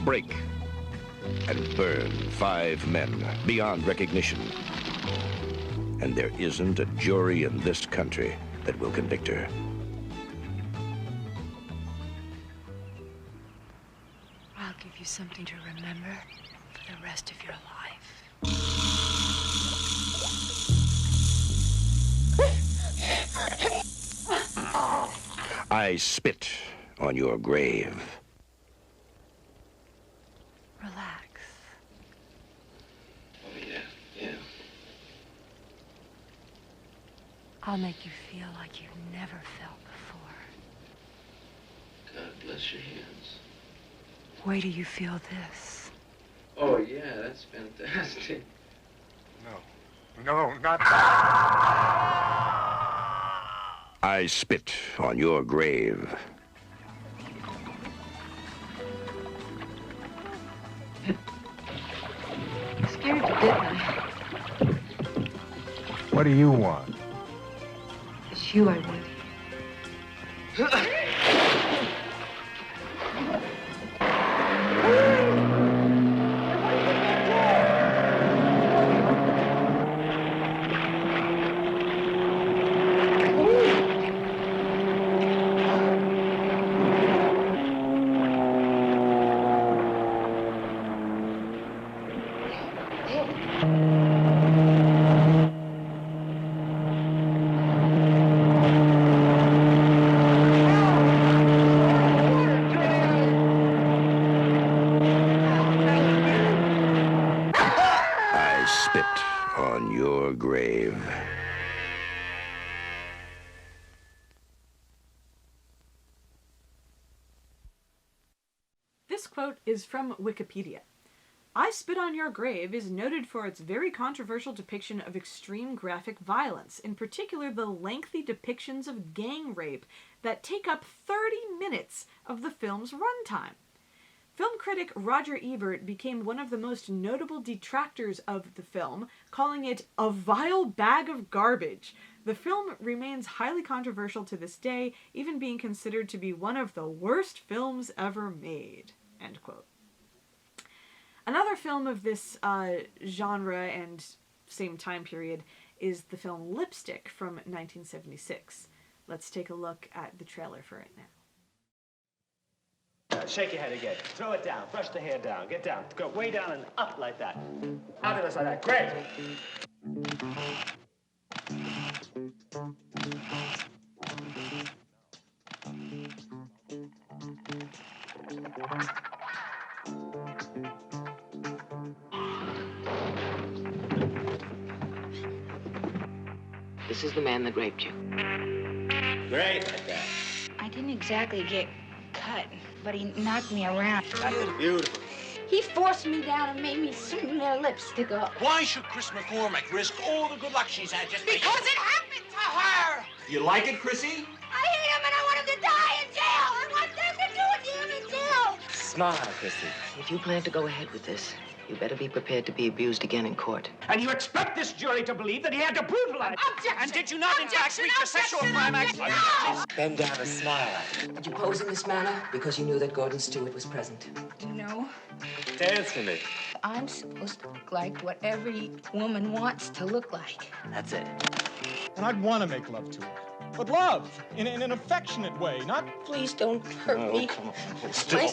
break, and burn 5 men beyond recognition. And there isn't a jury in this country that will convict her. I'll give you something to remember for the rest of your life. I spit on your grave. Relax. Oh, yeah. I'll make you feel like you've never felt before. God bless your hands. Wait till you feel this. Oh, yeah, that's fantastic. No, not that. I spit on your grave. Scared to death. What do you want? It's you I want. On your grave. This quote is from Wikipedia. I Spit on Your Grave is noted for its very controversial depiction of extreme graphic violence, in particular the lengthy depictions of gang rape that take up 30 minutes of the film's runtime. Film critic Roger Ebert became one of the most notable detractors of the film, calling it a vile bag of garbage. The film remains highly controversial to this day, even being considered to be one of the worst films ever made. End quote. Another film of this genre and same time period is the film Lipstick from 1976. Let's take a look at the trailer for it now. Shake your head again. Throw it down. Brush the hair down. Get down. Go way down and up like that. Fabulous like that. Great. This is the man that raped you. Great like that. I didn't exactly get cut, but he knocked me around. Beautiful. He forced me down and made me sew their lipstick up. Why should Chris McCormick risk all the good luck she's had just Because it happened to her! You like it, Chrissy? I hate him and I want him to die in jail! I want them to do it to him in jail! Smile, Christy. If you plan to go ahead with this, you better be prepared to be abused again in court. And you expect this jury to believe that he had to brutalize? Objection! And did you not, in fact, reach a sexual climax? No! Bend down and smile. Did you pose in this manner because you knew that Gordon Stewart was present? No. Dance for me. I'm supposed to look like what every woman wants to look like. That's it. And I'd want to make love to her. But love, in an affectionate way, not... Please don't hurt me. Come on. Hold still.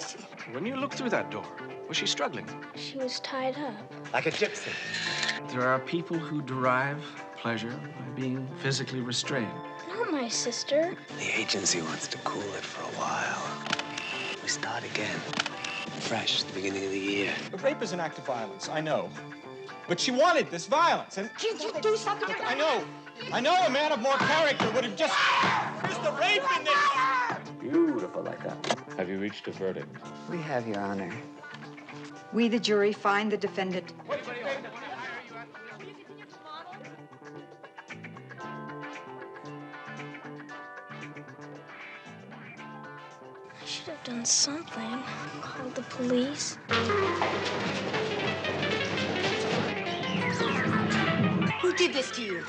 When you looked through that door, was she struggling? She was tied up. Like a gypsy. There are people who derive pleasure by being physically restrained. Not my sister. The agency wants to cool it for a while. We start again. Fresh at the beginning of the year. But rape is an act of violence, I know. But she wanted this violence, and... Can't you do something? Look, I know a man of more character would have just... Where's the rape in this? Beautiful like that. Have you reached a verdict? We have, Your Honor. We, the jury, find the defendant. I should have done something. Called the police. Who did this to you?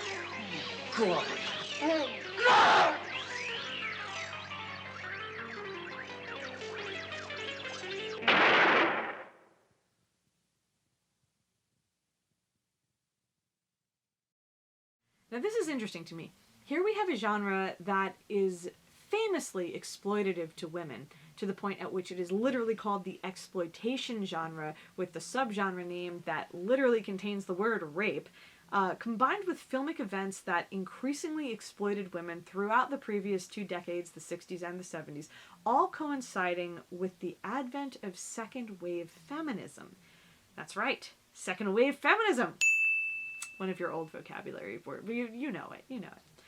Go on. Now this is interesting to me. Here we have a genre that is famously exploitative to women, to the point at which it is literally called the exploitation genre, with the subgenre name that literally contains the word rape, combined with filmic events that increasingly exploited women throughout the previous 2 decades, the 60s and the 70s, all coinciding with the advent of second-wave feminism. That's right, second-wave feminism! One of your old vocabulary words. You know it. You know it.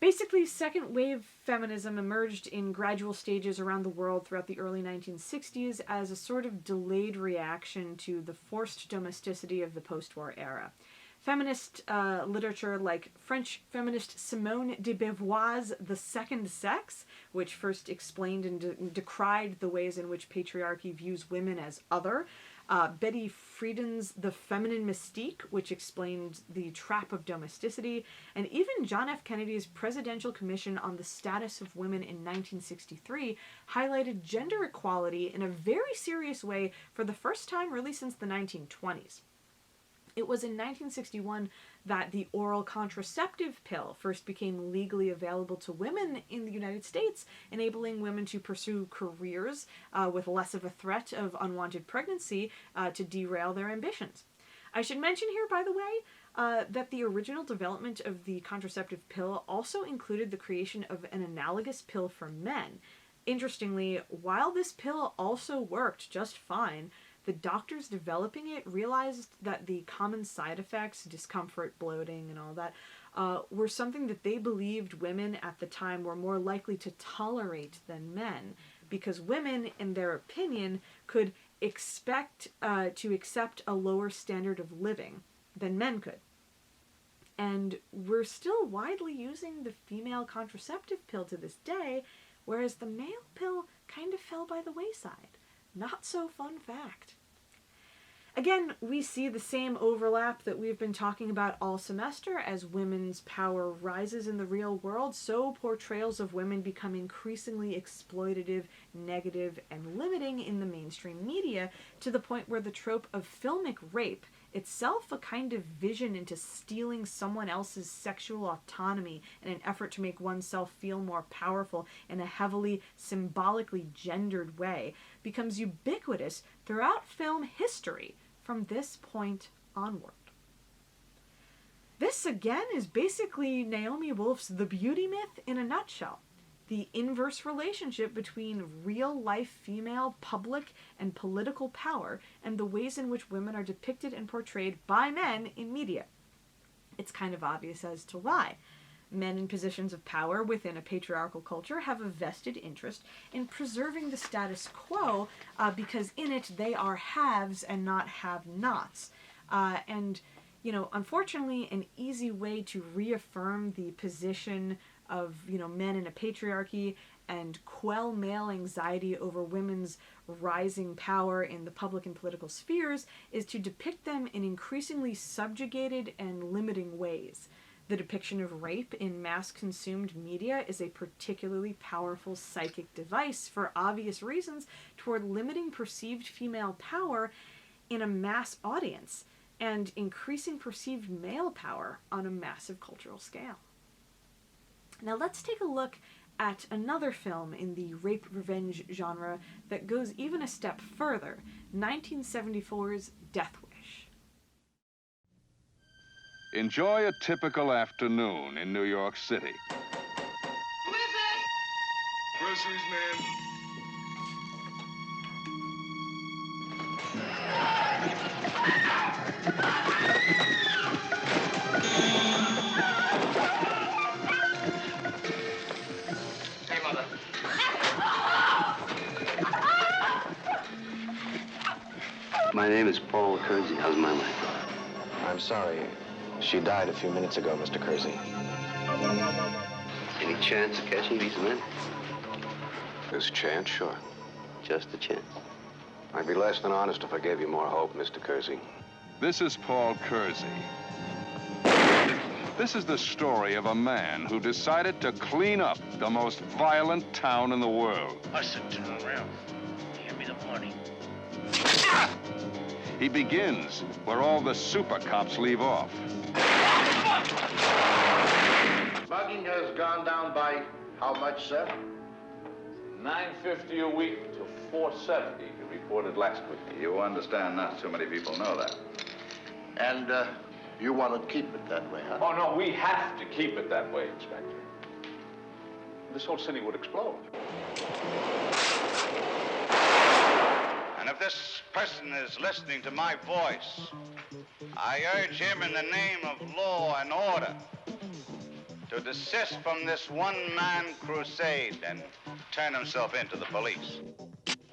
Basically, second-wave feminism emerged in gradual stages around the world throughout the early 1960s as a sort of delayed reaction to the forced domesticity of the post-war era. Feminist literature like French feminist Simone de Beauvoir's The Second Sex, which first explained and decried the ways in which patriarchy views women as other. Betty Friedan's The Feminine Mystique, which explained the trap of domesticity, and even John F. Kennedy's Presidential Commission on the Status of Women in 1963 highlighted gender equality in a very serious way for the first time really since the 1920s. It was in 1961 that the oral contraceptive pill first became legally available to women in the United States, enabling women to pursue careers with less of a threat of unwanted pregnancy to derail their ambitions. I should mention here, by the way, that the original development of the contraceptive pill also included the creation of an analogous pill for men. Interestingly, while this pill also worked just fine, the doctors developing it realized that the common side effects, discomfort, bloating, and all that, were something that they believed women at the time were more likely to tolerate than men, because women, in their opinion, could expect to accept a lower standard of living than men could. And we're still widely using the female contraceptive pill to this day, whereas the male pill kind of fell by the wayside. Not so fun fact. Again, we see the same overlap that we've been talking about all semester. As women's power rises in the real world, so portrayals of women become increasingly exploitative, negative, and limiting in the mainstream media, to the point where the trope of filmic rape, itself a kind of vision into stealing someone else's sexual autonomy in an effort to make oneself feel more powerful in a heavily symbolically gendered way, becomes ubiquitous throughout film history from this point onward. This, again, is basically Naomi Wolf's The Beauty Myth in a nutshell. The inverse relationship between real-life female public and political power and the ways in which women are depicted and portrayed by men in media. It's kind of obvious as to why. Men in positions of power within a patriarchal culture have a vested interest in preserving the status quo because in it they are haves and not have-nots. And, you know, unfortunately, an easy way to reaffirm the position of, you know, men in a patriarchy and quell male anxiety over women's rising power in the public and political spheres is to depict them in increasingly subjugated and limiting ways. The depiction of rape in mass-consumed media is a particularly powerful psychic device for obvious reasons toward limiting perceived female power in a mass audience and increasing perceived male power on a massive cultural scale. Now let's take a look at another film in the rape revenge genre that goes even a step further, 1974's Death Wish. Enjoy a typical afternoon in New York City. Who is it? Groceries, man. Hey, Mother. My name is Paul Kersey. How's my wife? I'm sorry. She died a few minutes ago, Mr. Kersey. Any chance of catching these men? There's a chance, sure. Just a chance. I'd be less than honest if I gave you more hope, Mr. Kersey. This is Paul Kersey. This is the story of a man who decided to clean up the most violent town in the world. I said turn around. Give me the money. He begins where all the super cops leave off. Mugging has gone down by how much, sir? $9.50 a week to $4.70, he reported last week. You understand not too many people know that. And you want to keep it that way, huh? Oh, no, we have to keep it that way, Inspector. This whole city would explode. And if this person is listening to my voice, I urge him in the name of law and order to desist from this one-man crusade and turn himself in to the police.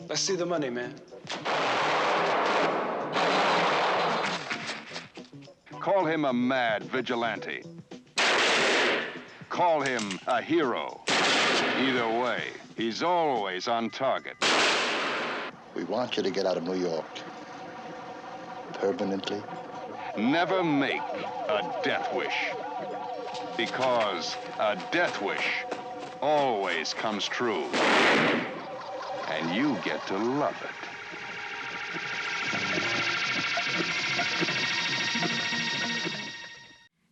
Let's see the money, man. Call him a mad vigilante. Call him a hero. Either way, he's always on target. We want you to get out of New York. Permanently. Never make a death wish. Because a death wish always comes true. And you get to love it.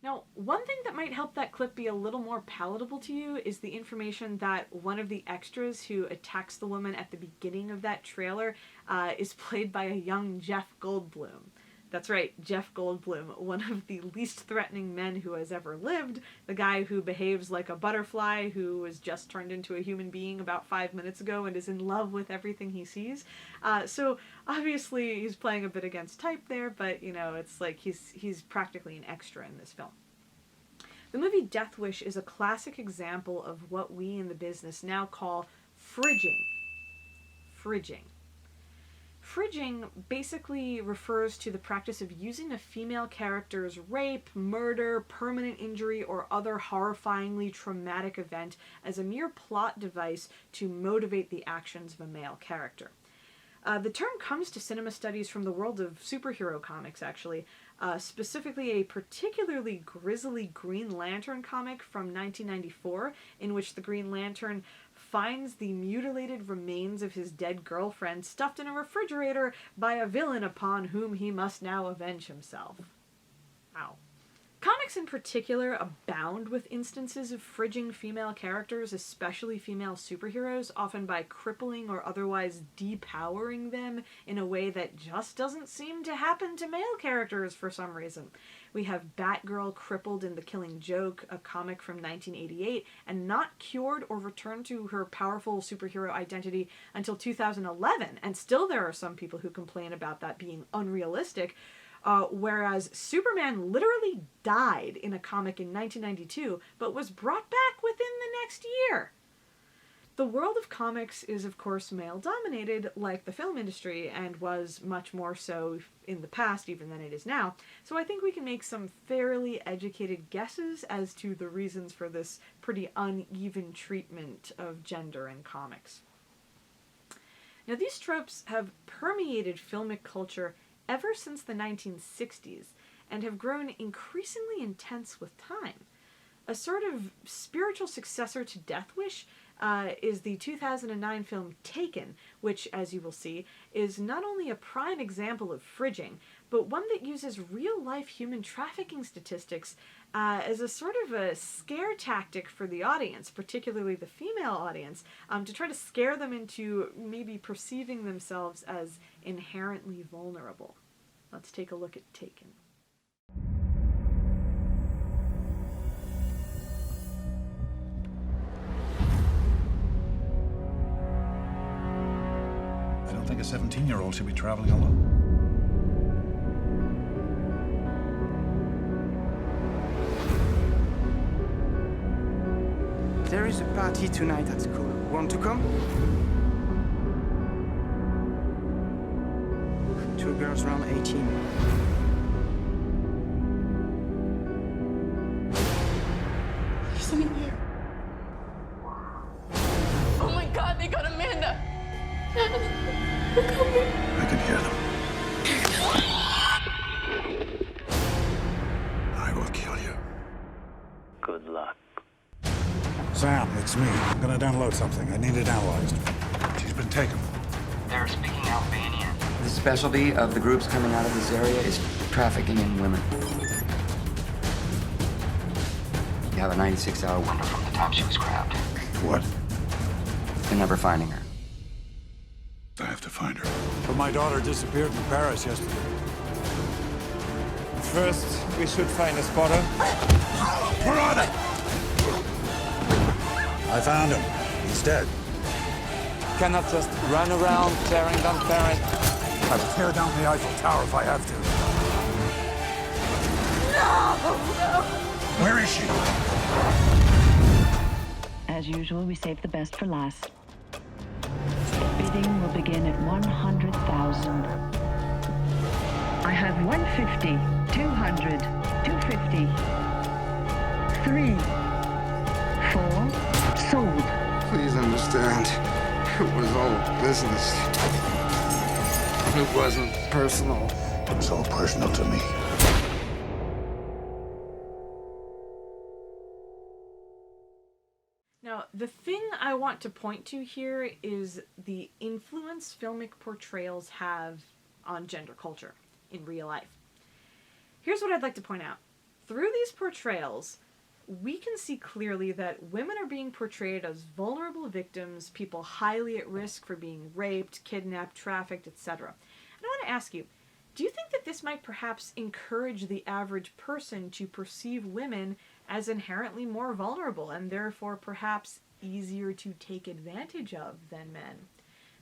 Now, one thing that might help that clip be a little more palatable to you is the information that one of the extras who attacks the woman at the beginning of that trailer is played by a young Jeff Goldblum. That's right, Jeff Goldblum, one of the least threatening men who has ever lived, the guy who behaves like a butterfly, who was just turned into a human being about 5 minutes ago and is in love with everything he sees. So obviously he's playing a bit against type there, but you know, it's like he's practically an extra in this film. The movie Death Wish is a classic example of what we in the business now call fridging. Fridging. Fridging basically refers to the practice of using a female character's rape, murder, permanent injury, or other horrifyingly traumatic event as a mere plot device to motivate the actions of a male character. The term comes to cinema studies from the world of superhero comics, actually, specifically a particularly grisly Green Lantern comic from 1994, in which the Green Lantern finds the mutilated remains of his dead girlfriend stuffed in a refrigerator by a villain upon whom he must now avenge himself. Wow. Comics in particular abound with instances of fridging female characters, especially female superheroes, often by crippling or otherwise depowering them in a way that just doesn't seem to happen to male characters for some reason. We have Batgirl crippled in The Killing Joke, a comic from 1988, and not cured or returned to her powerful superhero identity until 2011, and still there are some people who complain about that being unrealistic. Whereas Superman literally died in a comic in 1992, but was brought back within the next year. The world of comics is, of course, male-dominated, like the film industry, and was much more so in the past even than it is now. So I think we can make some fairly educated guesses as to the reasons for this pretty uneven treatment of gender in comics. Now, these tropes have permeated filmic culture ever since the 1960s, and have grown increasingly intense with time. A sort of spiritual successor to Death Wish is the 2009 film Taken, which, as you will see, is not only a prime example of fridging, but one that uses real-life human trafficking statistics as a sort of a scare tactic for the audience, particularly the female audience, to try to scare them into maybe perceiving themselves as inherently vulnerable. Let's take a look at Taken. I don't think a 17-year-old should be traveling alone. There is a party tonight at school. Want to come? 2 girls around 18. There's someone here. Oh my God, they got Amanda. They're coming. I can hear them. I will kill you. Good luck. Sam, it's me. I'm gonna download something. I need it analyzed. She's been taken. They're speaking Albanian. The specialty of the groups coming out of this area is trafficking in women. You have a 96-hour window from the time she was grabbed. What? You're never finding her. I have to find her. But my daughter disappeared in Paris yesterday. First, we should find a spotter. Where are they? I found him. He's dead. Cannot just run around tearing down Paris. I will tear down the Eiffel Tower if I have to. No! Where is she? As usual, we save the best for last. Bidding will begin at 100,000. I have 150, 200, 3, 4, sold. Please understand, it was all business. It wasn't personal. It's all personal to me. Now, the thing I want to point to here is the influence filmic portrayals have on gender culture in real life. Here's what I'd like to point out. Through these portrayals, we can see clearly that women are being portrayed as vulnerable victims, people highly at risk for being raped, kidnapped, trafficked, etc. And I want to ask you, do you think that this might perhaps encourage the average person to perceive women as inherently more vulnerable and therefore perhaps easier to take advantage of than men?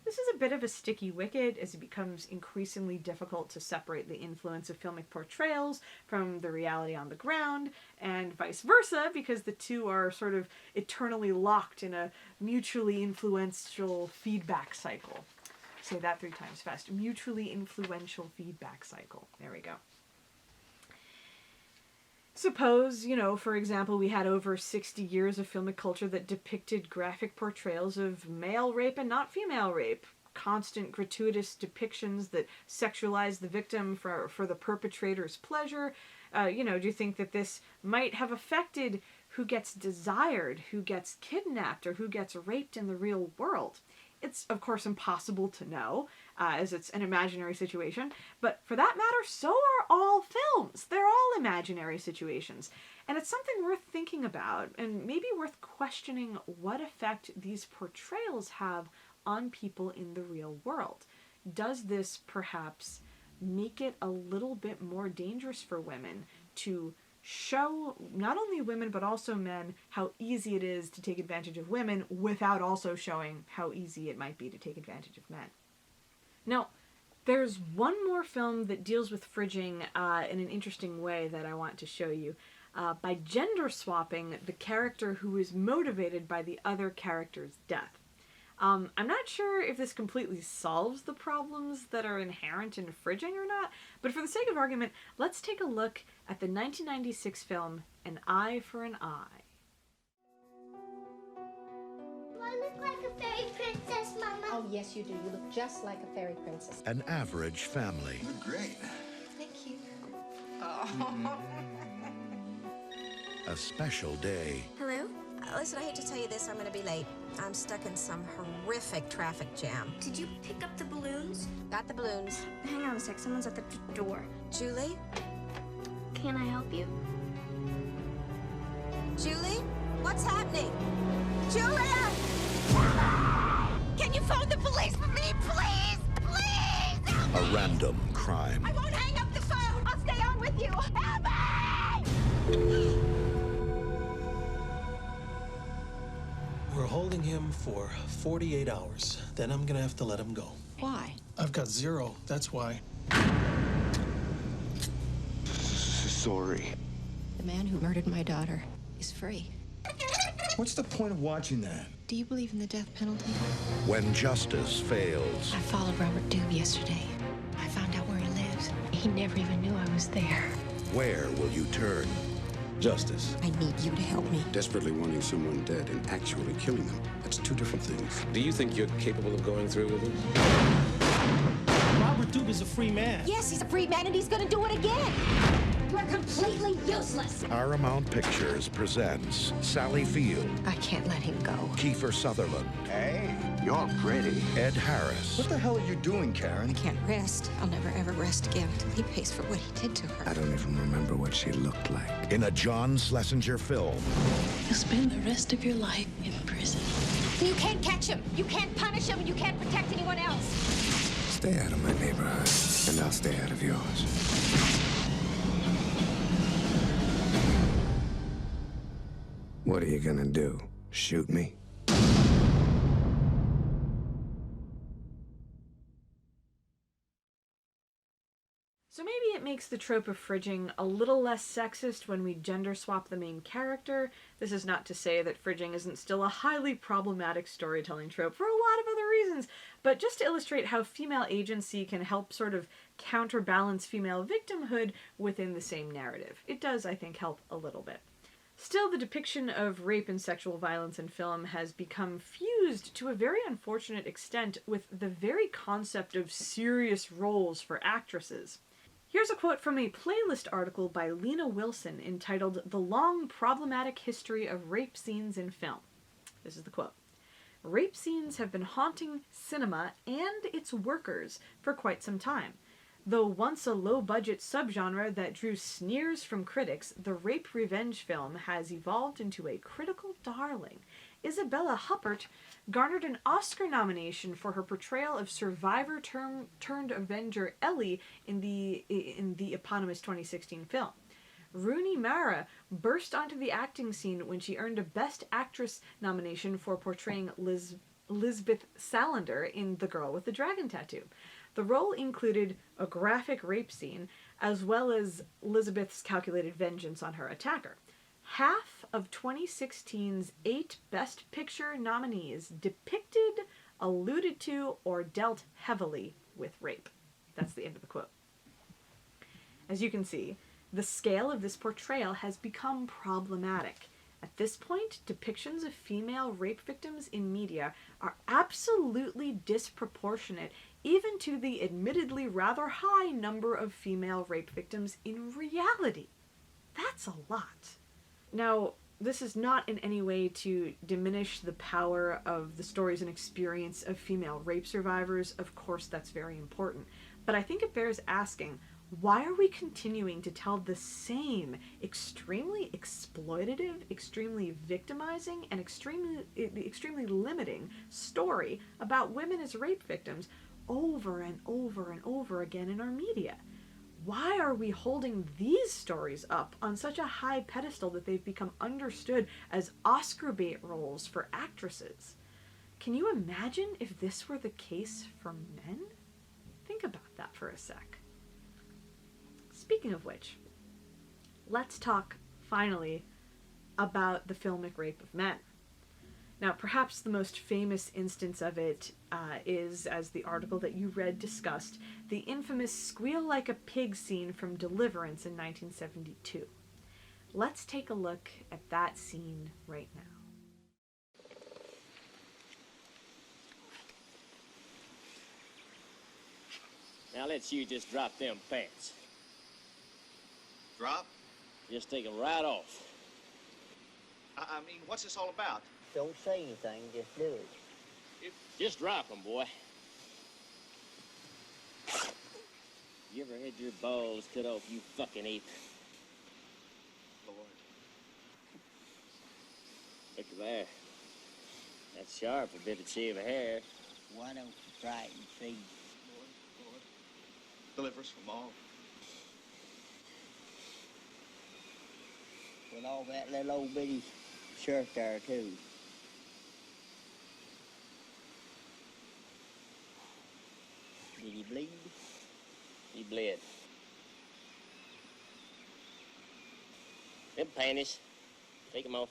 This is a bit of a sticky wicket as it becomes increasingly difficult to separate the influence of filmic portrayals from the reality on the ground, and vice versa, because the two are sort of eternally locked in a mutually influential feedback cycle. Say that 3 times fast. Mutually influential feedback cycle. There we go. Suppose, for example, we had over 60 years of filmic culture that depicted graphic portrayals of male rape and not female rape. Constant gratuitous depictions that sexualize the victim for the perpetrator's pleasure. Do you think that this might have affected who gets desired, who gets kidnapped, or who gets raped in the real world? It's, of course, impossible to know, as it's an imaginary situation, but for that matter, so are all films. They're all imaginary situations. And it's something worth thinking about, and maybe worth questioning what effect these portrayals have on people in the real world. Does this perhaps make it a little bit more dangerous for women to show not only women but also men how easy it is to take advantage of women without also showing how easy it might be to take advantage of men? Now, there's one more film that deals with fridging in an interesting way that I want to show you. By gender swapping the character who is motivated by the other character's death. I'm not sure if this completely solves the problems that are inherent in fridging or not, but for the sake of argument, let's take a look at the 1996 film An Eye for an Eye. Do I look like a fairy princess, Mama? Oh, yes, you do. You look just like a fairy princess. An average family. You look great. Thank you. A special day. Hello? Listen, I hate to tell you this, I'm gonna be late. I'm stuck in some horrific traffic jam. Did you pick up the balloons? Got the balloons. Hang on a sec, someone's at the door. Julie? Can I help you? Julie? What's happening? Julia! Can you phone the police for me, please? Please! Help me! A random crime. I won't hang up the phone! I'll stay on with you! Help me! We're holding him for 48 hours. Then I'm gonna have to let him go. Why? I've got 0, that's why. Sorry. The man who murdered my daughter is free. What's the point of watching that? Do you believe in the death penalty? When justice fails. I followed Robert Dube yesterday. I found out where he lives. He never even knew I was there. Where will you turn? Justice. I need you to help me. Desperately wanting someone dead and actually killing them. That's 2 different things. Do you think you're capable of going through with this? Robert Dube is a free man. Yes, he's a free man and he's gonna do it again! You're completely useless! Paramount Pictures presents Sally Field. I can't let him go. Kiefer Sutherland. Hey, you're pretty. Ed Harris. What the hell are you doing, Karen? I can't rest. I'll never ever rest again until he pays for what he did to her. I don't even remember what she looked like. In a John Schlesinger film. You'll spend the rest of your life in prison. You can't catch him! You can't punish him! You can't protect anyone else! Stay out of my neighborhood, and I'll stay out of yours. What are you gonna do? Shoot me? So maybe it makes the trope of fridging a little less sexist when we gender swap the main character. This is not to say that fridging isn't still a highly problematic storytelling trope for a lot of other reasons, but just to illustrate how female agency can help sort of counterbalance female victimhood within the same narrative. It does, I think, help a little bit. Still, the depiction of rape and sexual violence in film has become fused to a very unfortunate extent with the very concept of serious roles for actresses. Here's a quote from a playlist article by Lena Wilson entitled "The Long Problematic History of Rape Scenes in Film." This is the quote. "Rape scenes have been haunting cinema and its workers for quite some time. Though once a low-budget subgenre that drew sneers from critics, the rape revenge film has evolved into a critical darling. Isabella Huppert garnered an Oscar nomination for her portrayal of survivor-turned avenger Ellie in the eponymous 2016 film. Rooney Mara burst onto the acting scene when she earned a Best Actress nomination for portraying Lisbeth Salander in The Girl with the Dragon Tattoo. The role included a graphic rape scene, as well as Lisbeth's calculated vengeance on her attacker. Half of 2016's 8 Best Picture nominees depicted, alluded to, or dealt heavily with rape." That's the end of the quote. As you can see, the scale of this portrayal has become problematic. At this point, depictions of female rape victims in media are absolutely disproportionate, even to the admittedly rather high number of female rape victims in reality. That's a lot. Now, this is not in any way to diminish the power of the stories and experience of female rape survivors. Of course, that's very important. But I think it bears asking, why are we continuing to tell the same extremely exploitative, extremely victimizing, and extremely limiting story about women as rape victims over and over and over again in our media? Why are we holding these stories up on such a high pedestal that they've become understood as Oscar bait roles for actresses? Can you imagine if this were the case for men? Think about that for a sec. Speaking of which, let's talk, finally, about the filmic rape of men. Now, perhaps the most famous instance of it is, as the article that you read discussed, the infamous squeal like a pig scene from Deliverance in 1972. Let's take a look at that scene right now. Now let's you just drop them pants. Drop? Just take them right off. I mean, what's this all about? Don't say anything, just do it. Just drop them, boy. You ever had your balls cut off, you fucking ape? Lord. Look there. That's sharp, a bit of shave of hair. Why don't you try it and see? Lord. Deliver us from all. With all that little old bitty shirt there, too. Did he bleed? He bled. Them panties. Take them off.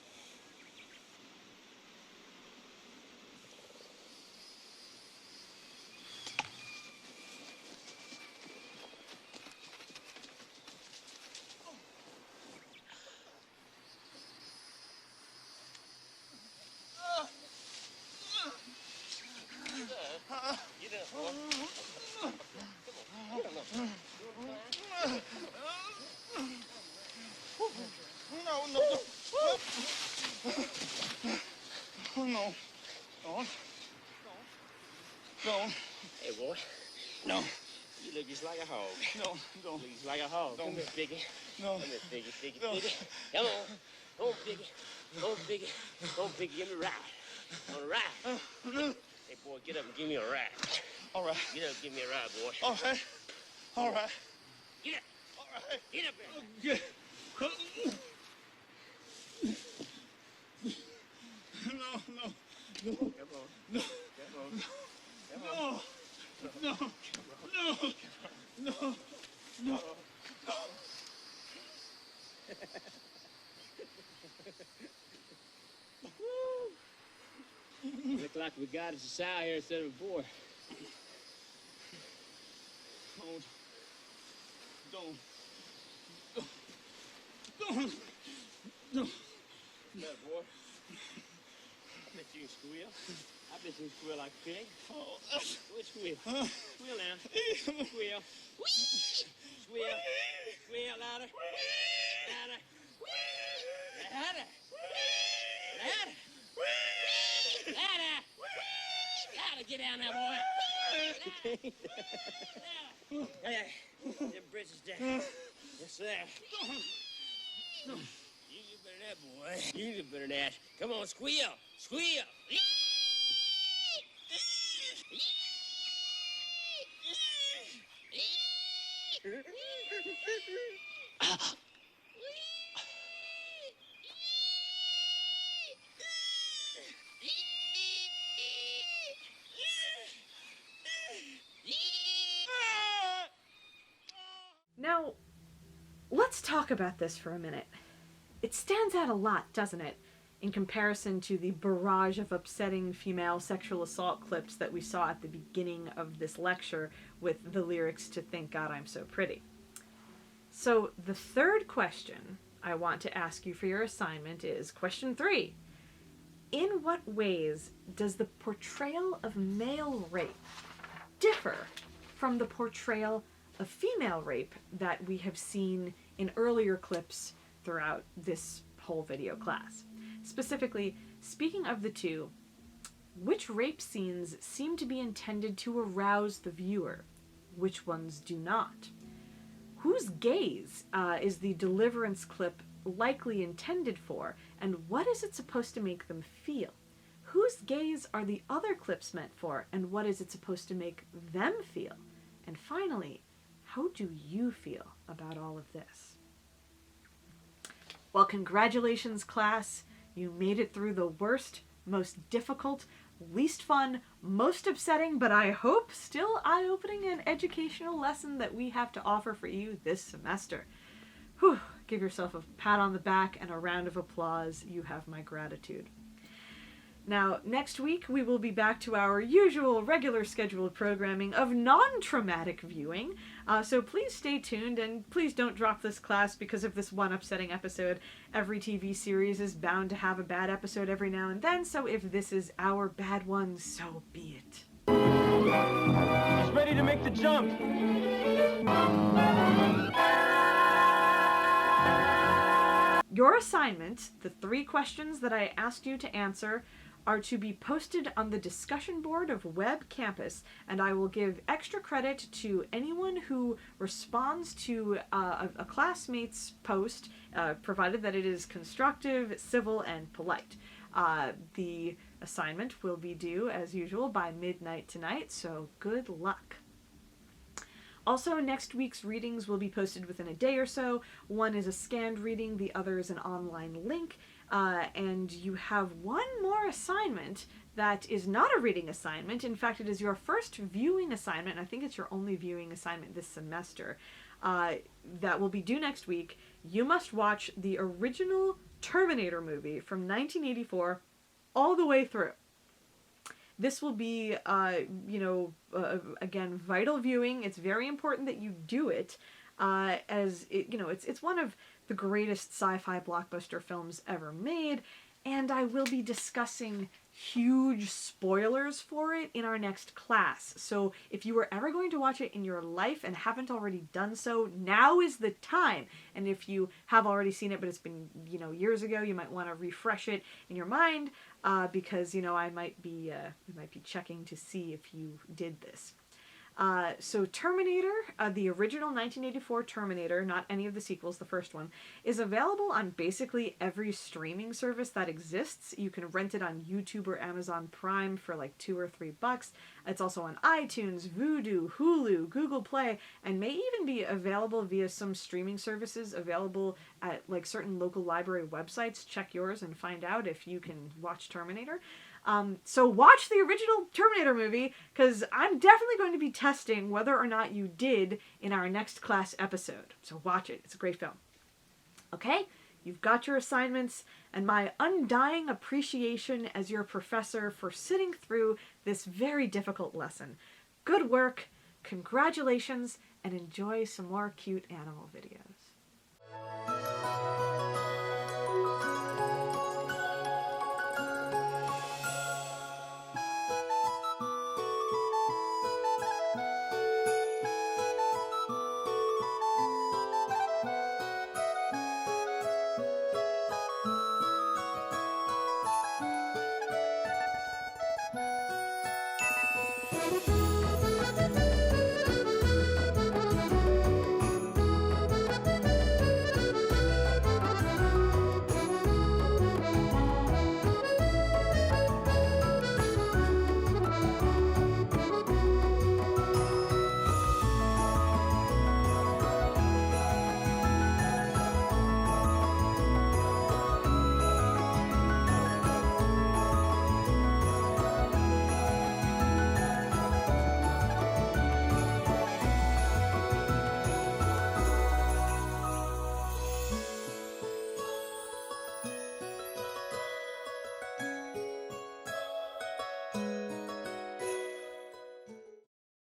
Don't. Hey, boy. No. You look just like a hog. No, don't. You look just like a hog. Don't. Come here, Piggy. No. Come here, Piggy, Piggy, No. Piggy. Come on. Come on, Piggy. Come on, Piggy. Come on, Piggy. Give me a ride. Want a ride? Hey, boy, get up and give me a ride. All right. Get up and give me a ride, boy. All right. All right. Get up. All right. Get up there. No. Come on. No. Come on. No. Look like we got us a sow here instead of a boar. Don't. No, boy. I bet you can squeal. I bet you can squeal like a pig. Oh. Go ahead, squeal. Squeal now. Squeal. Squeal. Squeal louder. Louder. Louder. Louder. Louder. Louder. Get down there, boy. Louder. Hey, them britches down. Yes, sir. You do better than that, boy. You do better than that. Come on, squeal. Squeal. Now, let's talk about this for a minute. It stands out a lot, doesn't it, in comparison to the barrage of upsetting female sexual assault clips that we saw at the beginning of this lecture with the lyrics to Thank God I'm So Pretty. So the third question I want to ask you for your assignment is question 3. In what ways does the portrayal of male rape differ from the portrayal of female rape that we have seen in earlier clips throughout this whole video class? Specifically, speaking of the two, which rape scenes seem to be intended to arouse the viewer? Which ones do not? Whose gaze is the deliverance clip likely intended for, and what is it supposed to make them feel? Whose gaze are the other clips meant for, and what is it supposed to make them feel? And finally, how do you feel about all of this? Well, congratulations, class. You made it through the worst, most difficult, least fun, most upsetting, but I hope still eye-opening and educational lesson that we have to offer for you this semester. Whew, give yourself a pat on the back and a round of applause. You have my gratitude. Now, next week we will be back to our usual regular scheduled programming of non-traumatic viewing, so please stay tuned and please don't drop this class because of this one upsetting episode. Every TV series is bound to have a bad episode every now and then, so if this is our bad one, so be it. He's ready to make the jump. Your assignment, the 3 questions that I asked you to answer, are to be posted on the discussion board of Web Campus, and I will give extra credit to anyone who responds to a classmate's post, provided that it is constructive, civil, and polite. The assignment will be due, as usual, by midnight tonight, so good luck. Also, next week's readings will be posted within a day or so. One is a scanned reading, the other is an online link. And you have one more assignment that is not a reading assignment. In fact, it is your first viewing assignment, and I think it's your only viewing assignment this semester, that will be due next week. You must watch the original Terminator movie from 1984 all the way through. This will be, again, vital viewing. It's very important that you do it, as it, it's one of the greatest sci-fi blockbuster films ever made, and I will be discussing huge spoilers for it in our next class. So if you were ever going to watch it in your life and haven't already done so, now is the time. And if you have already seen it, but it's been, years ago, you might want to refresh it in your mind, because, I might be, we might be checking to see if you did this. So Terminator, the original 1984 Terminator, not any of the sequels, the first one, is available on basically every streaming service that exists. You can rent it on YouTube or Amazon Prime for like $2 or $3. It's also on iTunes, Vudu, Hulu, Google Play, and may even be available via some streaming services available at like certain local library websites. Check yours and find out if you can watch Terminator. So watch the original Terminator movie, because I'm definitely going to be testing whether or not you did in our next class episode. So watch it. It's a great film. Okay? You've got your assignments, and my undying appreciation as your professor for sitting through this very difficult lesson. Good work, congratulations, and enjoy some more cute animal videos.